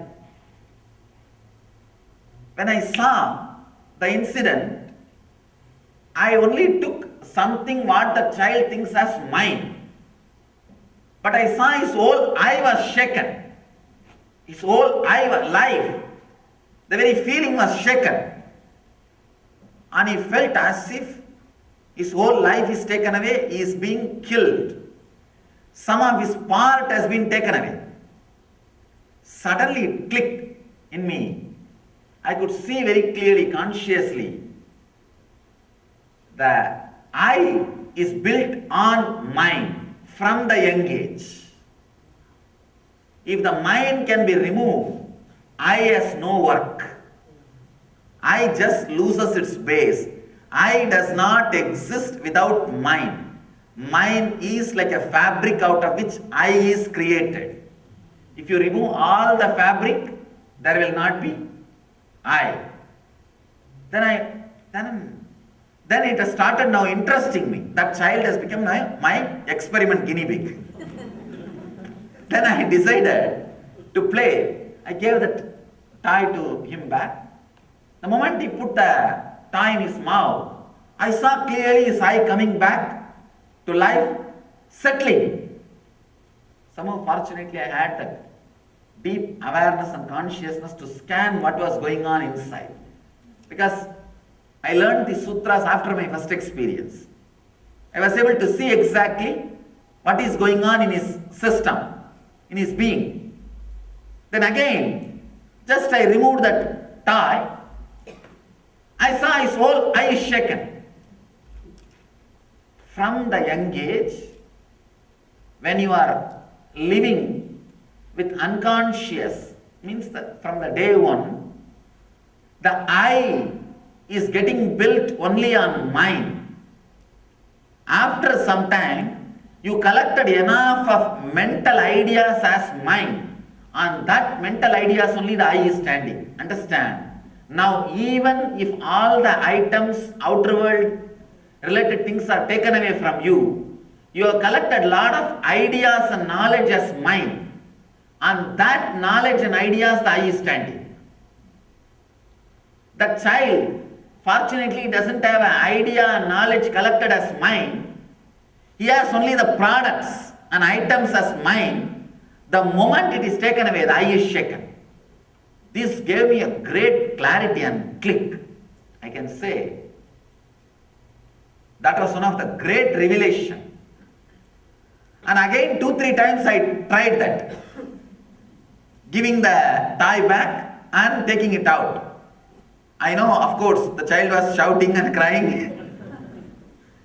When I saw the incident, I only took something what the child thinks as mine. But I saw his whole I was shaken. His whole life, the very feeling was shaken. And he felt as if his whole life is taken away, he is being killed. Some of his part has been taken away. Suddenly it clicked in me. I could see very clearly, consciously, that I is built on mind from the young age. If the mind can be removed, I has no work. I just loses its base. I does not exist without mind. Mind is like a fabric out of which I is created. If you remove all the fabric, there will not be I. Then it has started now interesting me. That child has become my experiment guinea pig. Then I decided to play. I gave that toy to him back. The moment he put the toy in his mouth, I saw clearly his eye coming back to life, settling. Somehow fortunately I had that deep awareness and consciousness to scan what was going on inside. Because I learned the sutras after my first experience. I was able to see exactly what is going on in his system, in his being. Then again, just I removed that tie, I saw his whole eye is shaken. From the young age, when you are living with unconscious, means that from the day one, the I is getting built only on mind. After some time, you collected enough of mental ideas as mind. On that mental ideas only the I is standing. Understand? Now even if all the items, outer world related things are taken away from you, you have collected lot of ideas and knowledge as mind. On that knowledge and ideas the I is standing. The child fortunately doesn't have an idea and knowledge collected as mind. He has only the products and items as mind. The moment it is taken away, the I is shaken. This gave me a great clarity and click. I can say that was one of the great revelation. And again 2-3 times I tried that. Giving the tie back and taking it out. I know, of course, the child was shouting and crying.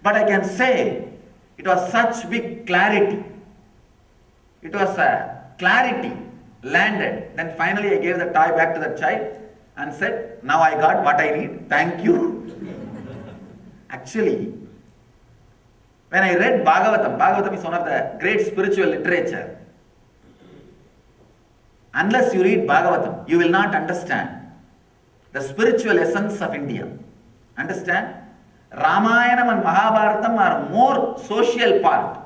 But I can say it was such big clarity. It was a clarity landed. Then finally I gave the tie back to the child and said, now I got what I need. Thank you. Actually, when I read Bhagavatam is one of the great spiritual literature. Unless you read Bhagavatam, you will not understand the spiritual essence of India. Understand? Ramayana and Mahabharatam are more social part,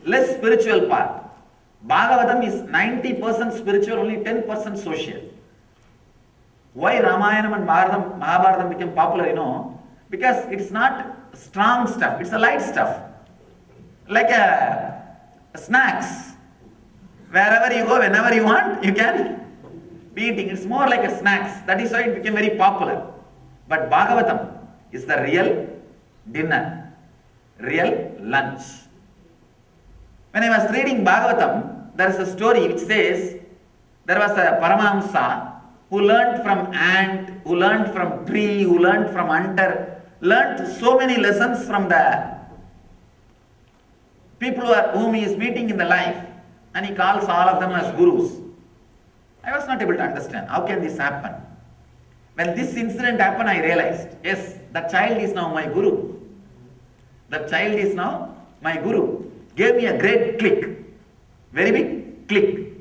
less spiritual part. Bhagavatam is 90% spiritual, only 10% social. Why Ramayana and Mahabharatam became popular, you know? Because it's not strong stuff, it's a light stuff. Like snacks. Wherever you go, whenever you want, you can be eating. It's more like a snacks. That is why it became very popular. But Bhagavatam is the real dinner, real lunch. When I was reading Bhagavatam, there is a story which says there was a Paramahamsa who learned from ant, who learned from tree, who learned from hunter, learned so many lessons from the people whom he is meeting in the life, and he calls all of them as gurus. I was not able to understand how can this happen. When this incident happened, I realized, yes, the child is now my guru. The child is now my guru. Gave me a great click, very big click.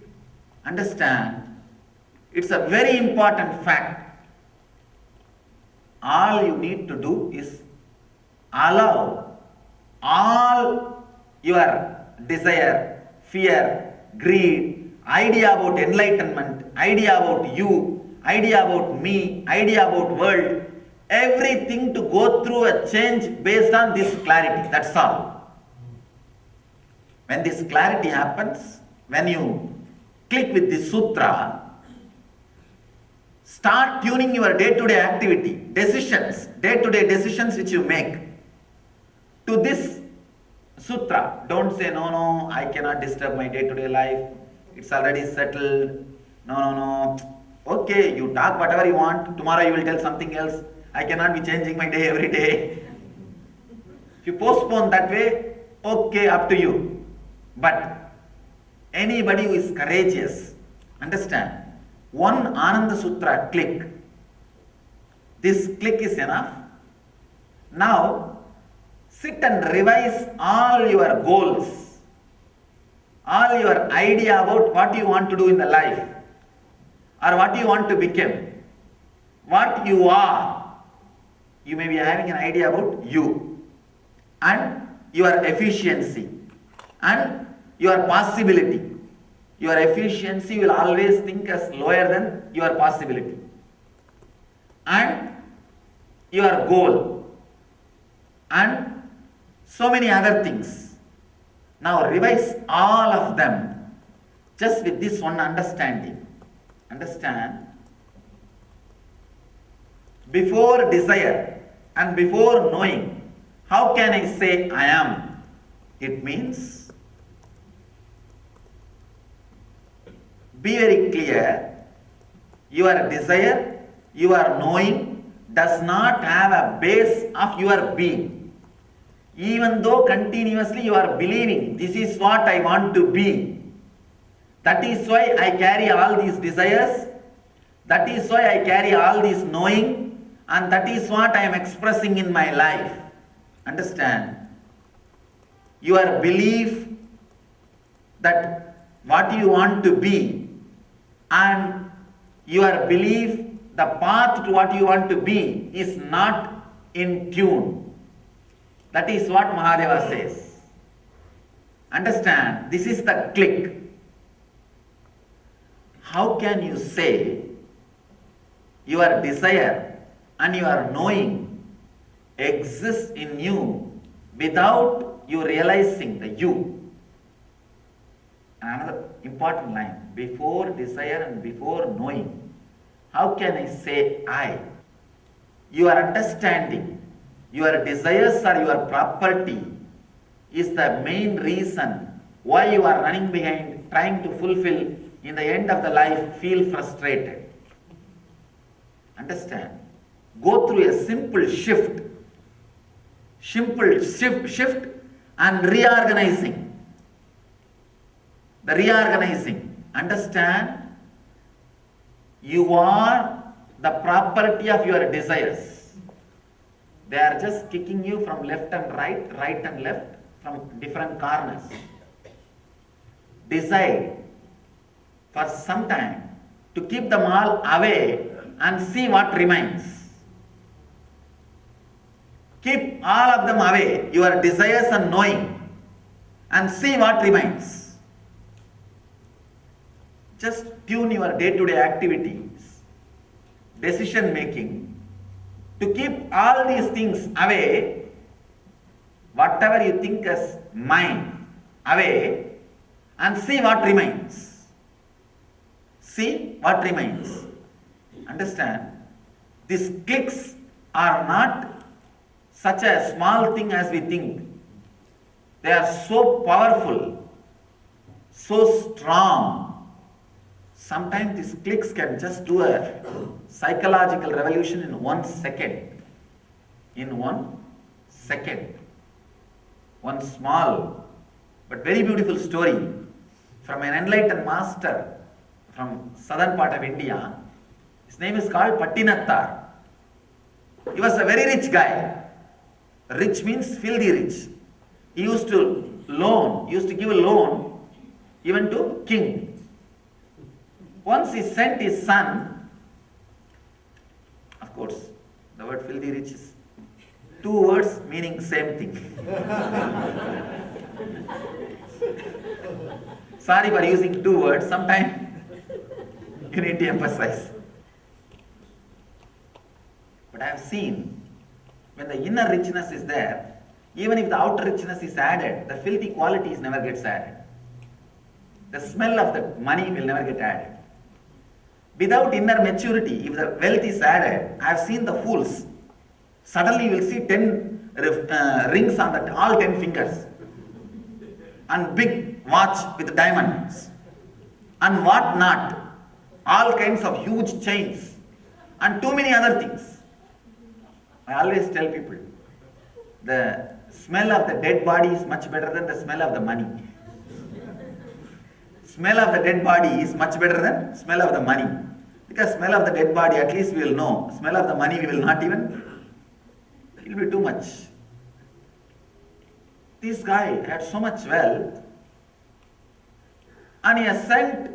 Understand? It's a very important fact. All you need to do is allow all your desire, fear, greed, idea about enlightenment, idea about you, idea about me, idea about world, everything to go through a change based on this clarity. That's all. When this clarity happens, when you click with this sutra, start tuning your day-to-day activity, decisions, day-to-day decisions which you make to this sutra. Don't say, no, I cannot disturb my day-to-day life. It's already settled. No. Okay, you talk whatever you want. Tomorrow you will tell something else. I cannot be changing my day every day. If you postpone that way, okay, up to you. But anybody who is courageous, understand, one Ananda Sutra click. This click is enough. Now, sit and revise all your goals, all your idea about what you want to do in the life, or what you want to become, what you are. You may be having an idea about you and your efficiency and your possibility. Your efficiency will always think as lower than your possibility. And your goal and so many other things. Now revise all of them just with this one understanding. Understand? Before desire, and before knowing, how can I say I am? It means, be very clear, your desire, your knowing does not have a base of your being. Even though continuously you are believing, this is what I want to be. That is why I carry all these desires. That is why I carry all this knowing, and that is what I am expressing in my life. Understand? Your belief that what you want to be and your belief, the path to what you want to be is not in tune. That is what Mahadeva says. Understand? This is the click. How can you say your desire and your knowing exists in you without you realizing the you? Another important line, before desire and before knowing, how can I say I? Your understanding, your desires or your property is the main reason why you are running behind, trying to fulfill, in the end of the life, feel frustrated. Understand? Go through a simple shift and reorganizing. The reorganizing. Understand? You are the property of your desires. They are just kicking you from left and right, right and left, from different corners. Decide for some time to keep them all away and see what remains. Keep all of them away, your desires and knowing, and see what remains. Just tune your day-to-day activities, decision making, to keep all these things away, whatever you think as mine, away, and see what remains. See what remains. Understand? These clicks are not such a small thing as we think. They are so powerful, so strong. Sometimes these clicks can just do a psychological revolution in 1 second. In 1 second. One small but very beautiful story from an enlightened master from southern part of India. His name is called Pattinattar. He was a very rich guy. Rich means filthy rich. He used to give a loan even to king. Once he sent his son, of course, the word filthy rich is 2 words meaning same thing. Sorry for using 2 words, sometimes you need to emphasize. But I have seen, when the inner richness is there, even if the outer richness is added, the filthy qualities never gets added. The smell of the money will never get added. Without inner maturity, if the wealth is added, I have seen the fools. Suddenly you will see 10 rings on all 10 fingers, and big watch with diamonds, and what not, all kinds of huge chains, and too many other things. I always tell people, the smell of the dead body is much better than the smell of the money. Smell of the dead body is much better than smell of the money. Because smell of the dead body, at least we will know. Smell of the money, we will not even. It will be too much. This guy had so much wealth, and he has sent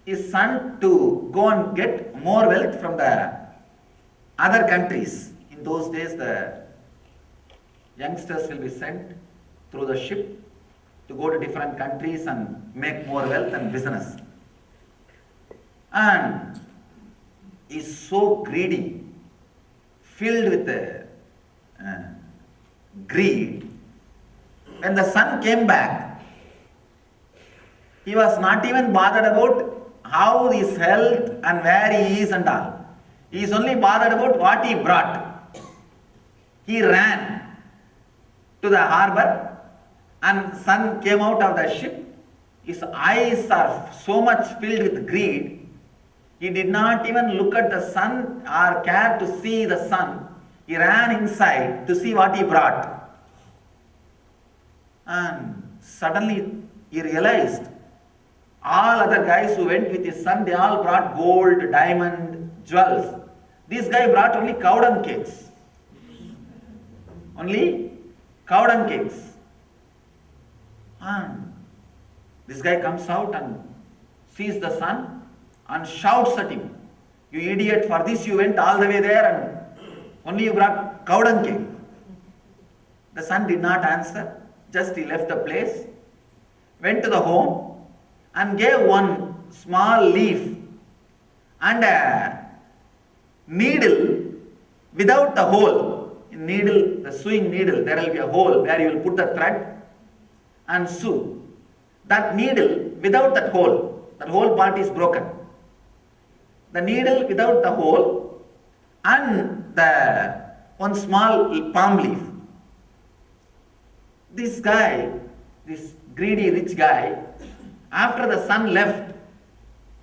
his son to go and get more wealth from the other countries. In those days, the youngsters will be sent through the ship to go to different countries and make more wealth and business. And is so greedy, filled with greed. When the son came back, he was not even bothered about how his health and where he is and all. He is only bothered about what he brought. He ran to the harbor and son came out of the ship. His eyes are so much filled with greed. He did not even look at the sun or care to see the sun. He ran inside to see what he brought. And suddenly he realized all other guys who went with his son, they all brought gold, diamond, jewels. This guy brought only cow dung cakes. Only cow dung cakes. And this guy comes out and sees the son and shouts at him, "You idiot, for this you went all the way there and only you brought cow dung cake." The son did not answer, just he left the place, went to the home and gave one small leaf and a needle without the hole. In needle, the sewing needle, there will be a hole where you will put the thread and sew. That needle without that whole part is broken. The needle without the hole and the one small palm leaf. This guy, this greedy rich guy, after the son left,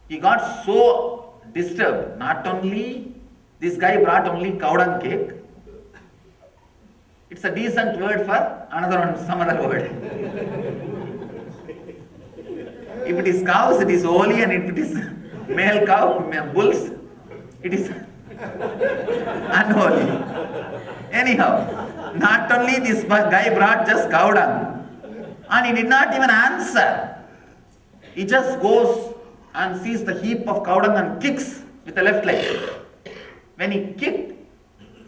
he got so disturbed. Not only this guy brought only cow dung cake, it's a decent word for another one, some other word. If it is cows, it is holy, and if it is male cow, bulls, it is unholy. Anyhow, not only this guy brought just cow dung, and he did not even answer. He just goes and sees the heap of cow dung and kicks with the left leg. When he kicked,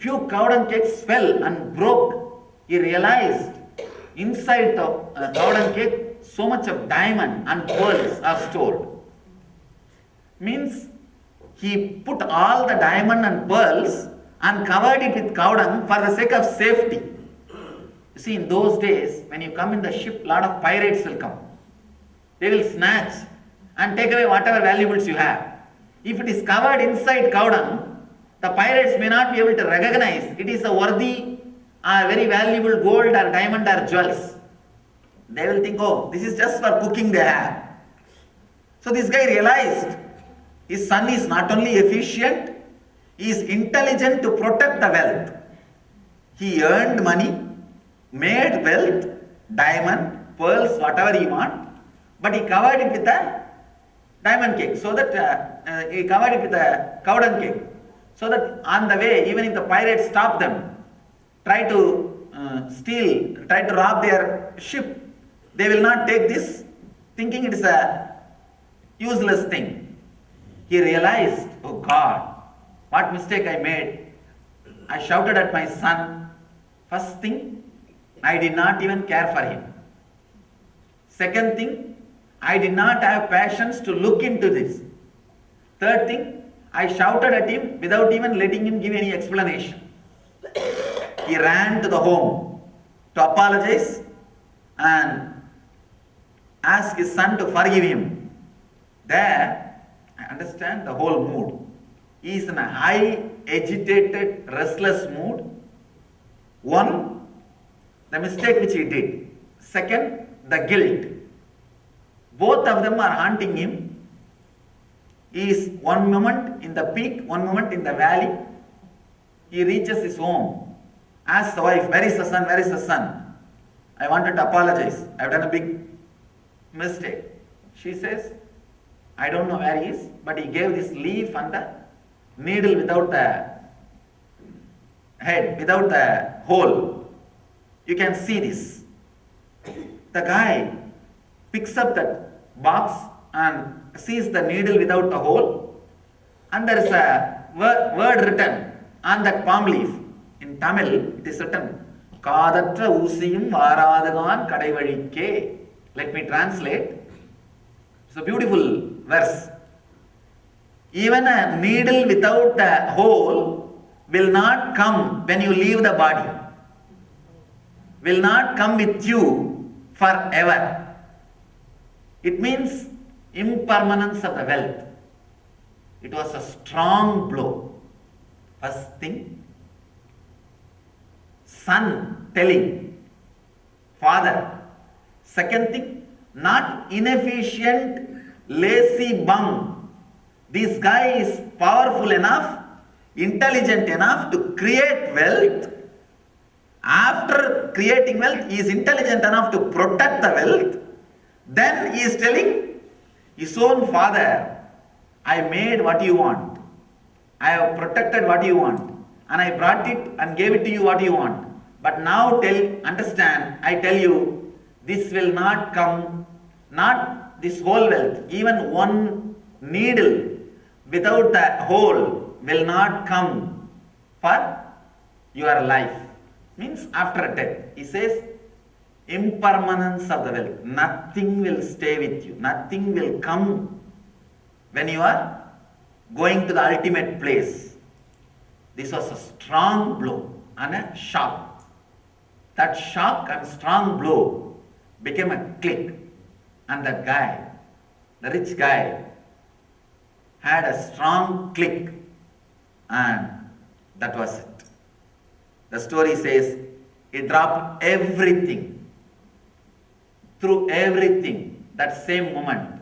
few cow dung cakes fell and broke. He realized inside the cow dung cake so much of diamond and pearls are stored. Means he put all the diamond and pearls and covered it with cow dung for the sake of safety. You see, in those days, when you come in the ship, lot of pirates will come. They will snatch and take away whatever valuables you have. If it is covered inside cow dung, the pirates may not be able to recognize it is a worthy or very valuable gold or diamond or jewels. They will think, oh, this is just for cooking they have. So this guy realized his son is not only efficient, he is intelligent to protect the wealth. He earned money, made wealth, diamond, pearls, whatever he want, but he covered it with a diamond cake, so that he covered it with a cow dung cake, so that on the way, even if the pirates stop them, try to steal, try to rob their ship, they will not take this, thinking it is a useless thing. He realized, oh God, what mistake I made. I shouted at my son. First thing, I did not even care for him. Second thing, I did not have patience to look into this. Third thing, I shouted at him without even letting him give any explanation. He ran to the home to apologize and ask his son to forgive him. There, I understand the whole mood. He is in a high, agitated, restless mood. One, the mistake which he did. Second, the guilt. Both of them are haunting him. He is one moment in the peak, one moment in the valley. He reaches his home, asks the wife, where is the son, where is the son? I wanted to apologize. I have done a big mistake. She says, I don't know where he is, but he gave this leaf and the needle without the head, without the hole. You can see this. The guy picks up that box and sees the needle without the hole, and there is a word written on that palm leaf. In Tamil, it is written, Kadatra Usiyum Varadagan Kadaivalike. Let me translate. It's a beautiful verse. Even a needle without a hole will not come when you leave the body. Will not come with you forever. It means impermanence of the wealth. It was a strong blow. First thing. son telling, father. Second thing, not inefficient, lazy bum. This guy is powerful enough, intelligent enough to create wealth. After creating wealth, he is intelligent enough to protect the wealth. Then he is telling his own father, I made what you want. I have protected what you want. And I brought it and gave it to you what you want. But now understand, I tell you, this will not come, not this whole wealth, even one needle without the hole will not come for your life. Means after death. He says, impermanence of the wealth. Nothing will stay with you. Nothing will come when you are going to the ultimate place. This was a strong blow and a shock. That shock and strong blow became a click. And the guy, the rich guy, had a strong click, and that was it. The story says he dropped everything, threw everything that same moment,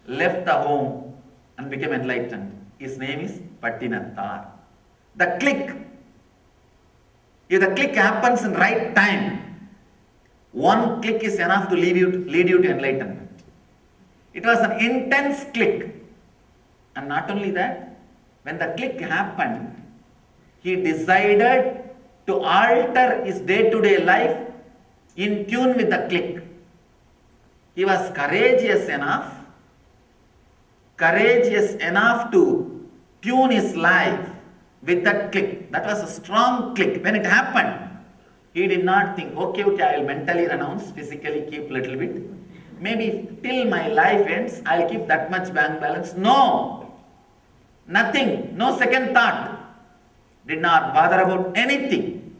left the home and became enlightened. His name is Pattinattar. The click, if the click happens in right time, one click is enough to lead you to enlightenment. It was an intense click. And not only that, when the click happened, he decided to alter his day-to-day life in tune with the click. He was courageous enough to tune his life with that click. That was a strong click. When it happened, he did not think, okay, I will mentally renounce, physically keep little bit. Maybe till my life ends, I will keep that much bank balance. No, nothing, no second thought. Did not bother about anything.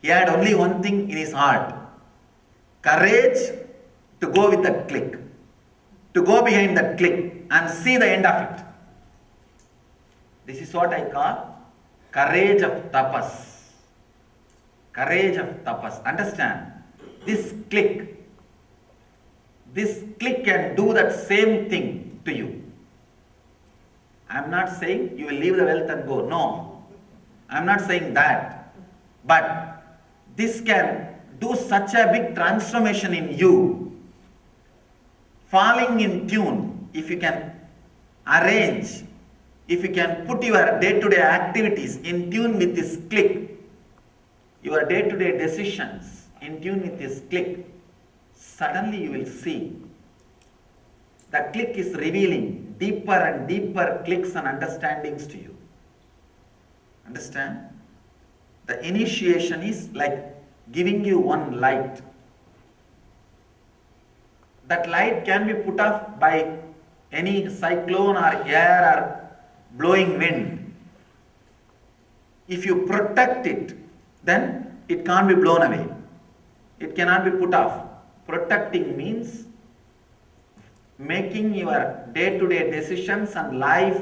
He had only one thing in his heart. Courage to go with the click. To go behind the click and see the end of it. This is what I call courage of tapas. Courage of tapas. Understand? This click can do that same thing to you. I am not saying you will leave the wealth and go. No. I am not saying that. But this can do such a big transformation in you. Falling in tune, if you can arrange, if you can put your day-to-day activities in tune with this click, your day-to-day decisions in tune with this click, suddenly you will see the click is revealing deeper and deeper clicks and understandings to you. Understand? The initiation is like giving you one light. That light can be put off by any cyclone or air or blowing wind. If you protect it, then it can't be blown away. It cannot be put off. Protecting means making your day-to-day decisions and life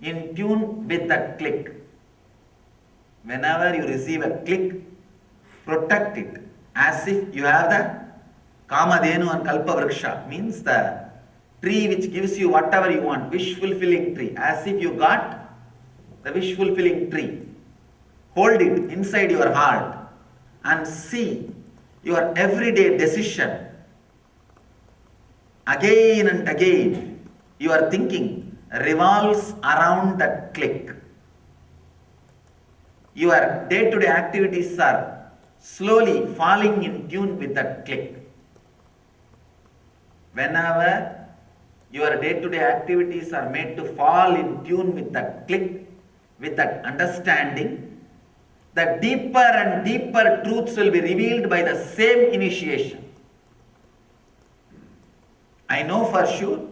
in tune with that click. Whenever you receive a click, protect it as if you have the Kamadhenu and Kalpavriksha, means the tree which gives you whatever you want, wish-fulfilling tree, as if you got the wish-fulfilling tree. Hold it inside your heart and see your everyday decision. Again and again, your thinking revolves around that click. Your day-to-day activities are slowly falling in tune with that click. Whenever your day-to-day activities are made to fall in tune with that click, with that understanding, the deeper and deeper truths will be revealed by the same initiation. I know for sure,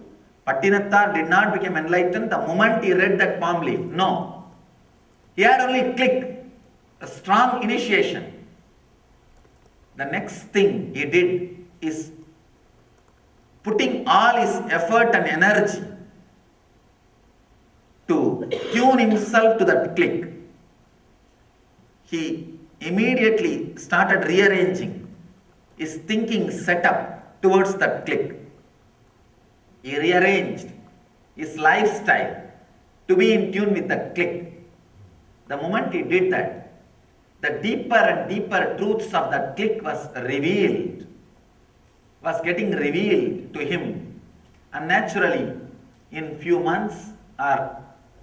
Pattinattar did not become enlightened the moment he read that palm leaf. No. He had only click, a strong initiation. The next thing he did is putting all his effort and energy to tune himself to that click. He immediately started rearranging his thinking setup towards that click. He rearranged his lifestyle to be in tune with that click. The moment he did that, the deeper and deeper truths of that click was getting revealed to him. And naturally, in few months or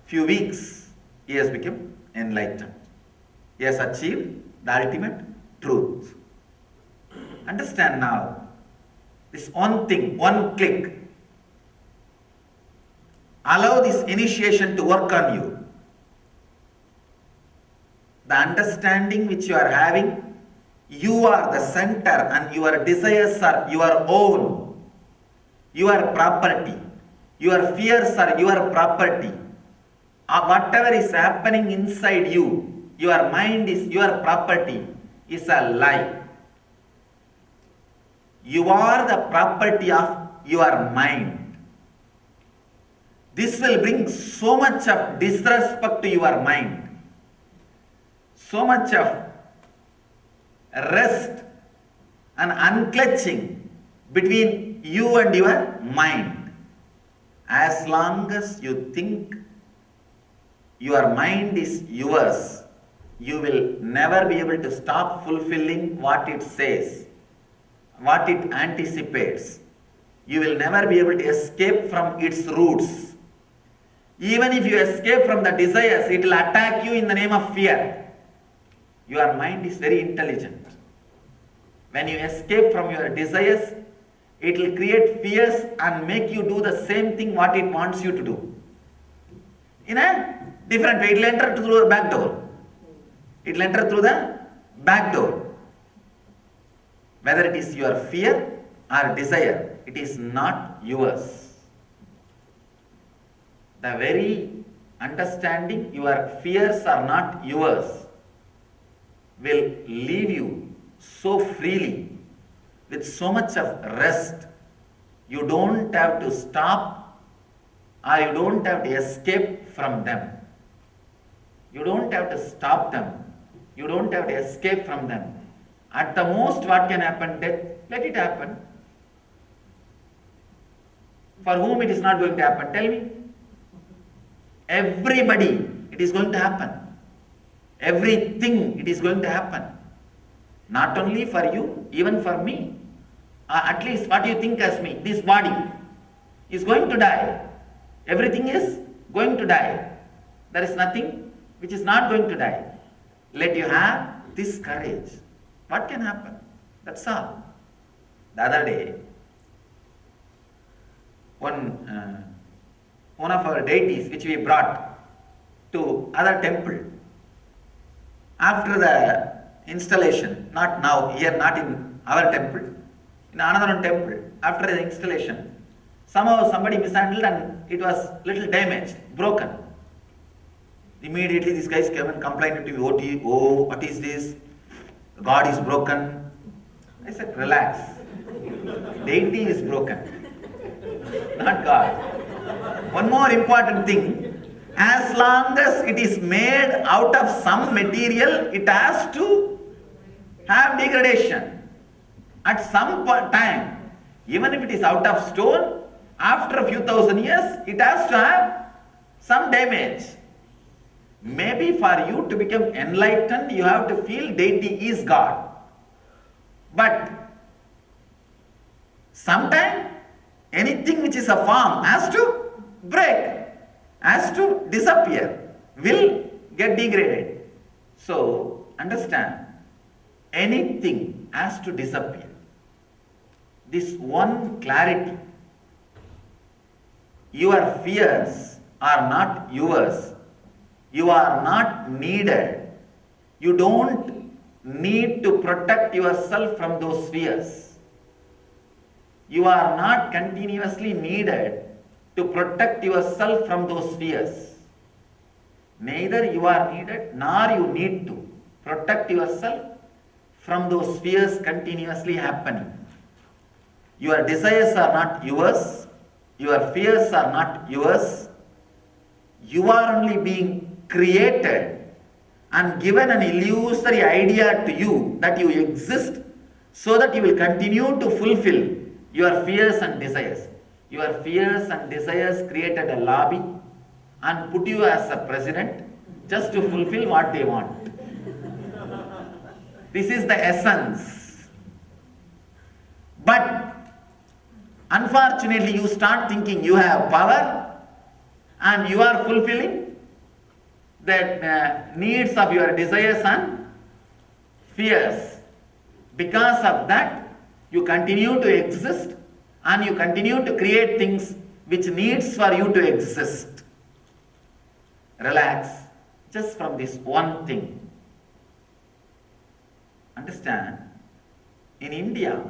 few weeks, he has become enlightened. He has achieved the ultimate truth. Understand now, this one thing, one click. Allow this initiation to work on you. The understanding which you are having, you are the center and your desires are your own, your property. Your fears are your property. Whatever is happening inside you, your mind is your property, is a lie. You are the property of your mind. This will bring so much of disrespect to your mind, so much of rest and unclutching between you and your mind. As long as you think your mind is yours, you will never be able to stop fulfilling what it says, what it anticipates. You will never be able to escape from its roots. Even if you escape from the desires, it will attack you in the name of fear. Your mind is very intelligent. When you escape from your desires, it will create fears and make you do the same thing what it wants you to do. In a different way, it will enter through the back door. It will enter through the back door. Whether it is your fear or desire, it is not yours. The very understanding your fears are not yours will leave you so freely, with so much of rest. You don't have to stop or you don't have to escape from them. You don't have to stop them. You don't have to escape from them. At the most, what can happen? Death. Let it happen. For whom it is not going to happen? Tell me. Everybody, it is going to happen. Everything, it is going to happen. Not only for you, even for me. At least what you think as me, this body is going to die. Everything is going to die. There is nothing which is not going to die. Let you have this courage. What can happen? That's all. The other day, one of our deities which we brought to other temple, after the installation, not now, here, not in our temple, in another temple, after the installation, somehow somebody mishandled and it was little damaged, broken. Immediately these guys came and complained to me, oh, what is this? The God is broken. I said, relax. Deity is broken, not God. One more important thing, as long as it is made out of some material, it has to have degradation. At some time, even if it is out of stone, after a few thousand years, it has to have some damage. Maybe for you to become enlightened, you have to feel deity is God. But sometime, anything which is a form has to break, has to disappear, will get degraded. So, understand, anything has to disappear. This one clarity, your fears are not yours. You are not needed. You don't need to protect yourself from those fears. You are not continuously needed to protect yourself from those fears. Neither you are needed nor you need to protect yourself from those fears continuously happening. Your desires are not yours. Your fears are not yours. You are only being created and given an illusory idea to you that you exist so that you will continue to fulfill your fears and desires. Your fears and desires created a lobby and put you as a president just to fulfill what they want. This is the essence. But unfortunately, you start thinking you have power and you are fulfilling the needs of your desires and fears. Because of that, you continue to exist and you continue to create things which needs for you to exist. Relax just from this one thing. Understand, in India,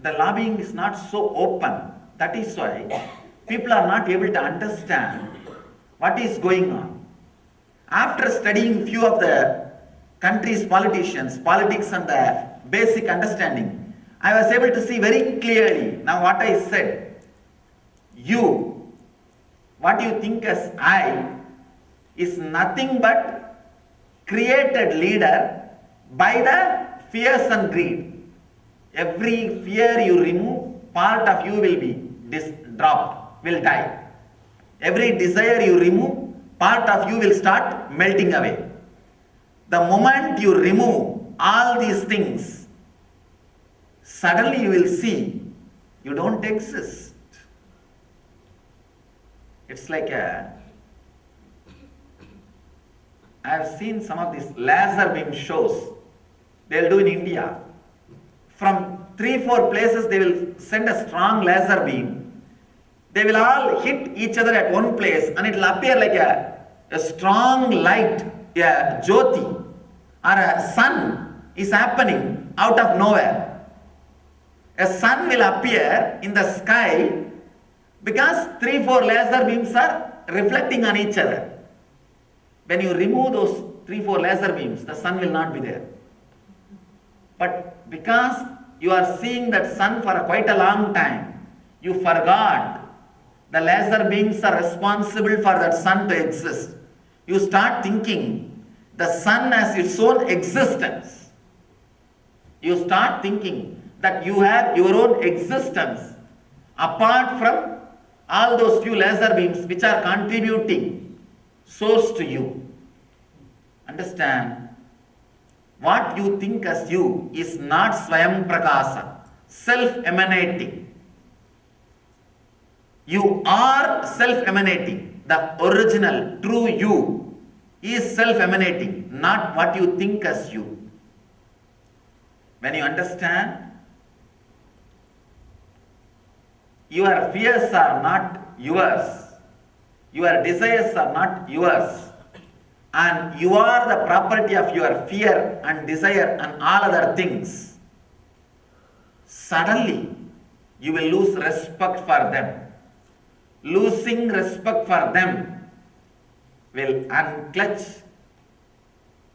the lobbying is not so open. That is why people are not able to understand what is going on. After studying few of the country's politicians, politics and the basic understanding, I was able to see very clearly now what I said. You, what you think as I, is nothing but created leader by the fears and greed. Every fear you remove, part of you will be dropped, will die. Every desire you remove, part of you will start melting away. The moment you remove all these things, suddenly you will see you don't exist. It's like I have seen some of these laser beam shows they'll do in India. From 3-4 places they will send a strong laser beam. They will all hit each other at one place and it will appear like a strong light, a jyoti or a sun is happening out of nowhere. A sun will appear in the sky because 3-4 laser beams are reflecting on each other. When you remove those 3-4 laser beams, the sun will not be there. But because you are seeing that sun for quite a long time, you forgot the laser beams are responsible for that sun to exist. You start thinking the sun has its own existence. You start thinking that you have your own existence apart from all those few laser beams which are contributing source to you. Understand? What you think as you is not Swayam Prakasa, self-emanating. You are self-emanating. The original, true you is self-emanating, not what you think as you. When you understand, your fears are not yours. Your desires are not yours. And you are the property of your fear and desire and all other things. Suddenly, you will lose respect for them. Losing respect for them will unclutch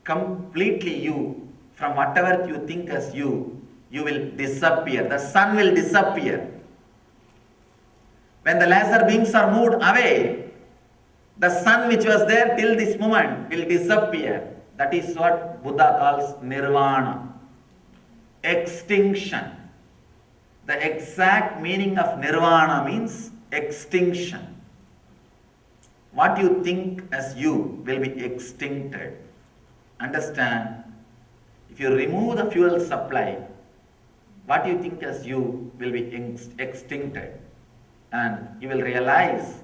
completely you from whatever you think as you. You will disappear. The sun will disappear. When the laser beams are moved away, the sun which was there till this moment will disappear. That is what Buddha calls nirvana. Extinction. The exact meaning of nirvana means extinction. What you think as you will be extincted. Understand? If you remove the fuel supply, what you think as you will be extincted. And you will realize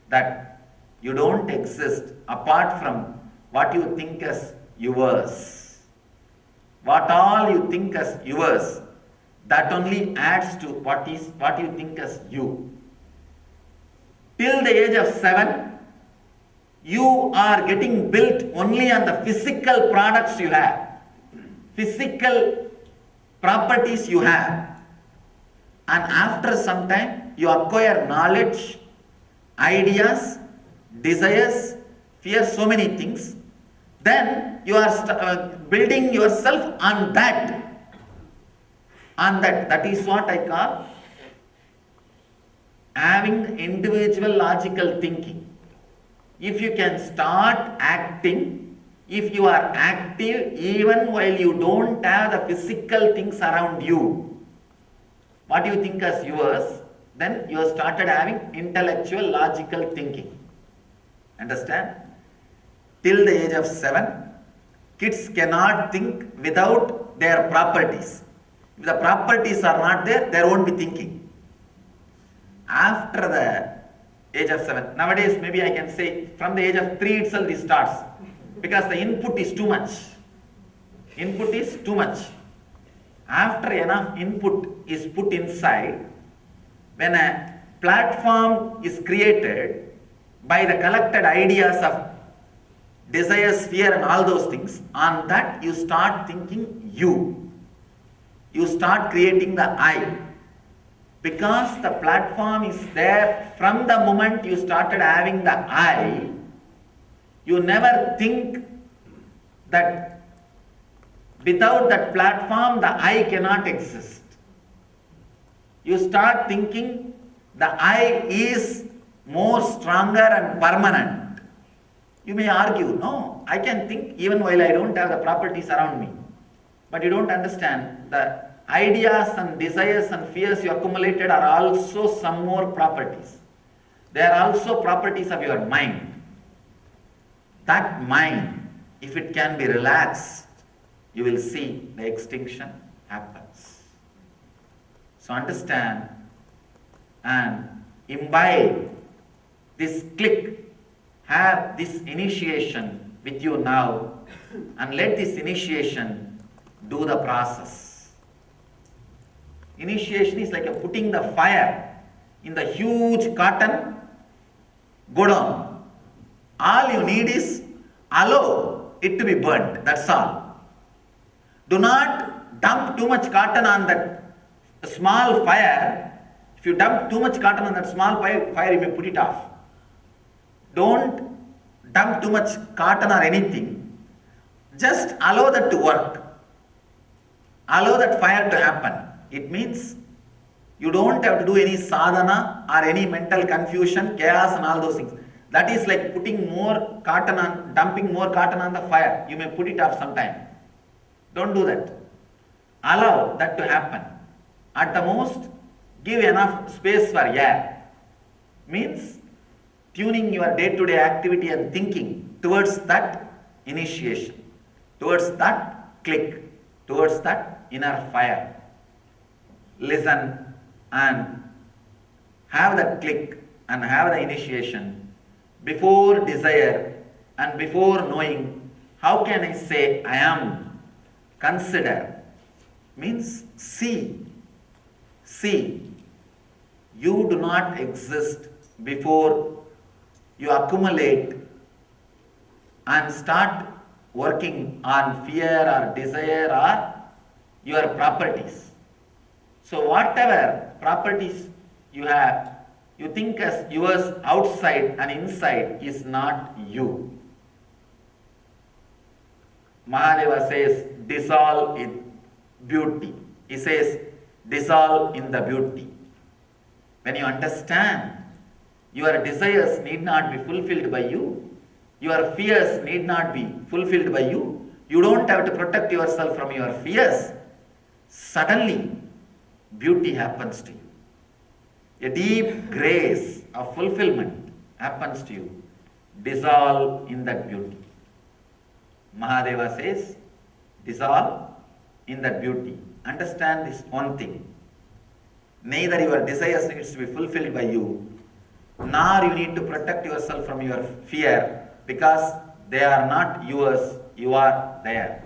that you don't exist apart from what you think as yours. What all you think as yours, that only adds to what you think as you. Till the age of 7, you are getting built only on the physical products you have, physical properties you have. And after some time, you acquire knowledge, ideas, desires, fear, so many things. Then you are building yourself on that. That is what I call having individual logical thinking. if you can start acting, if you are active even while you don't have the physical things around you, what you think as yours, then you have started having intellectual, logical thinking. Understand? Till the age of 7, kids cannot think without their properties. If the properties are not there, there won't be thinking. After the age of 7, nowadays maybe I can say from the age of 3 itself it starts, because the input is too much. Input is too much. After enough input is put inside, when a platform is created by the collected ideas of desires, fear and all those things, on that you start thinking you. You start creating the I. Because the platform is there from the moment you started having the I, you never think that without that platform the I cannot exist. You start thinking the I is more stronger and permanent. You may argue, no, I can think even while I don't have the properties around me. But you don't understand, the ideas and desires and fears you accumulated are also some more properties. They are also properties of your mind. That mind, if it can be relaxed, you will see the extinction happens. So understand and imbibe this click. Have this initiation with you now, and let this initiation do the process. Initiation is like putting the fire in the huge cotton godown. All you need is allow it to be burnt, that's all. Do not dump too much cotton on that small fire. If you dump too much cotton on that small fire, you may put it off. Don't dump too much cotton or anything. Just allow that to work. Allow that fire to happen. It means you don't have to do any sadhana or any mental confusion, chaos and all those things. That is like putting more cotton on, dumping more cotton on the fire. You may put it off sometime. Don't do that. Allow that to happen. At the most, give enough space for air. Means tuning your day-to-day activity and thinking towards that initiation, towards that click, towards that inner fire. Listen and have that click and have the initiation before desire and before knowing. How can I say I am? Consider means see. See, you do not exist before you accumulate and start working on fear or desire or your properties. So whatever properties you have, you think as yours outside and inside is not you. Mahadeva says, dissolve in beauty. He says, dissolve in the beauty. When you understand, your desires need not be fulfilled by you. Your fears need not be fulfilled by you. You don't have to protect yourself from your fears. Suddenly, beauty happens to you. A deep grace of fulfillment happens to you. Dissolve in that beauty. Mahadeva says, dissolve in that beauty. Understand this one thing. Neither your desires needs to be fulfilled by you, nor you need to protect yourself from your fear, because they are not yours, you are there.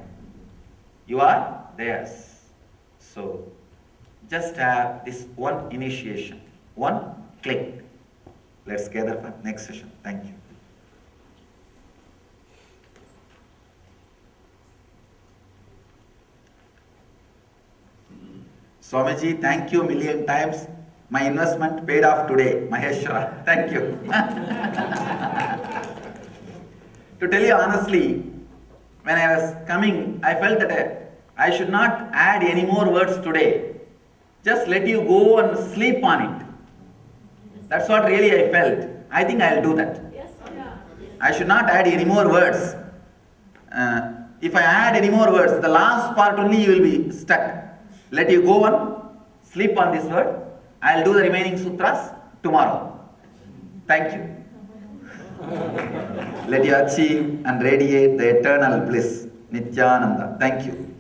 You are theirs. So, just have this one initiation, one click. Let's gather for next session. Thank you. Swamiji, thank you a million times. My investment paid off today, Maheshwara. Thank you. To tell you honestly, when I was coming, I felt that I should not add any more words today. Just let you go and sleep on it. That's what really I felt. I think I'll do that. Yes. Yeah. I should not add any more words. If I add any more words, the last part only you will be stuck. Let you go on, sleep on this word. I will do the remaining sutras tomorrow. Thank you. Let you achieve and radiate the eternal bliss, Nithyananda. Thank you.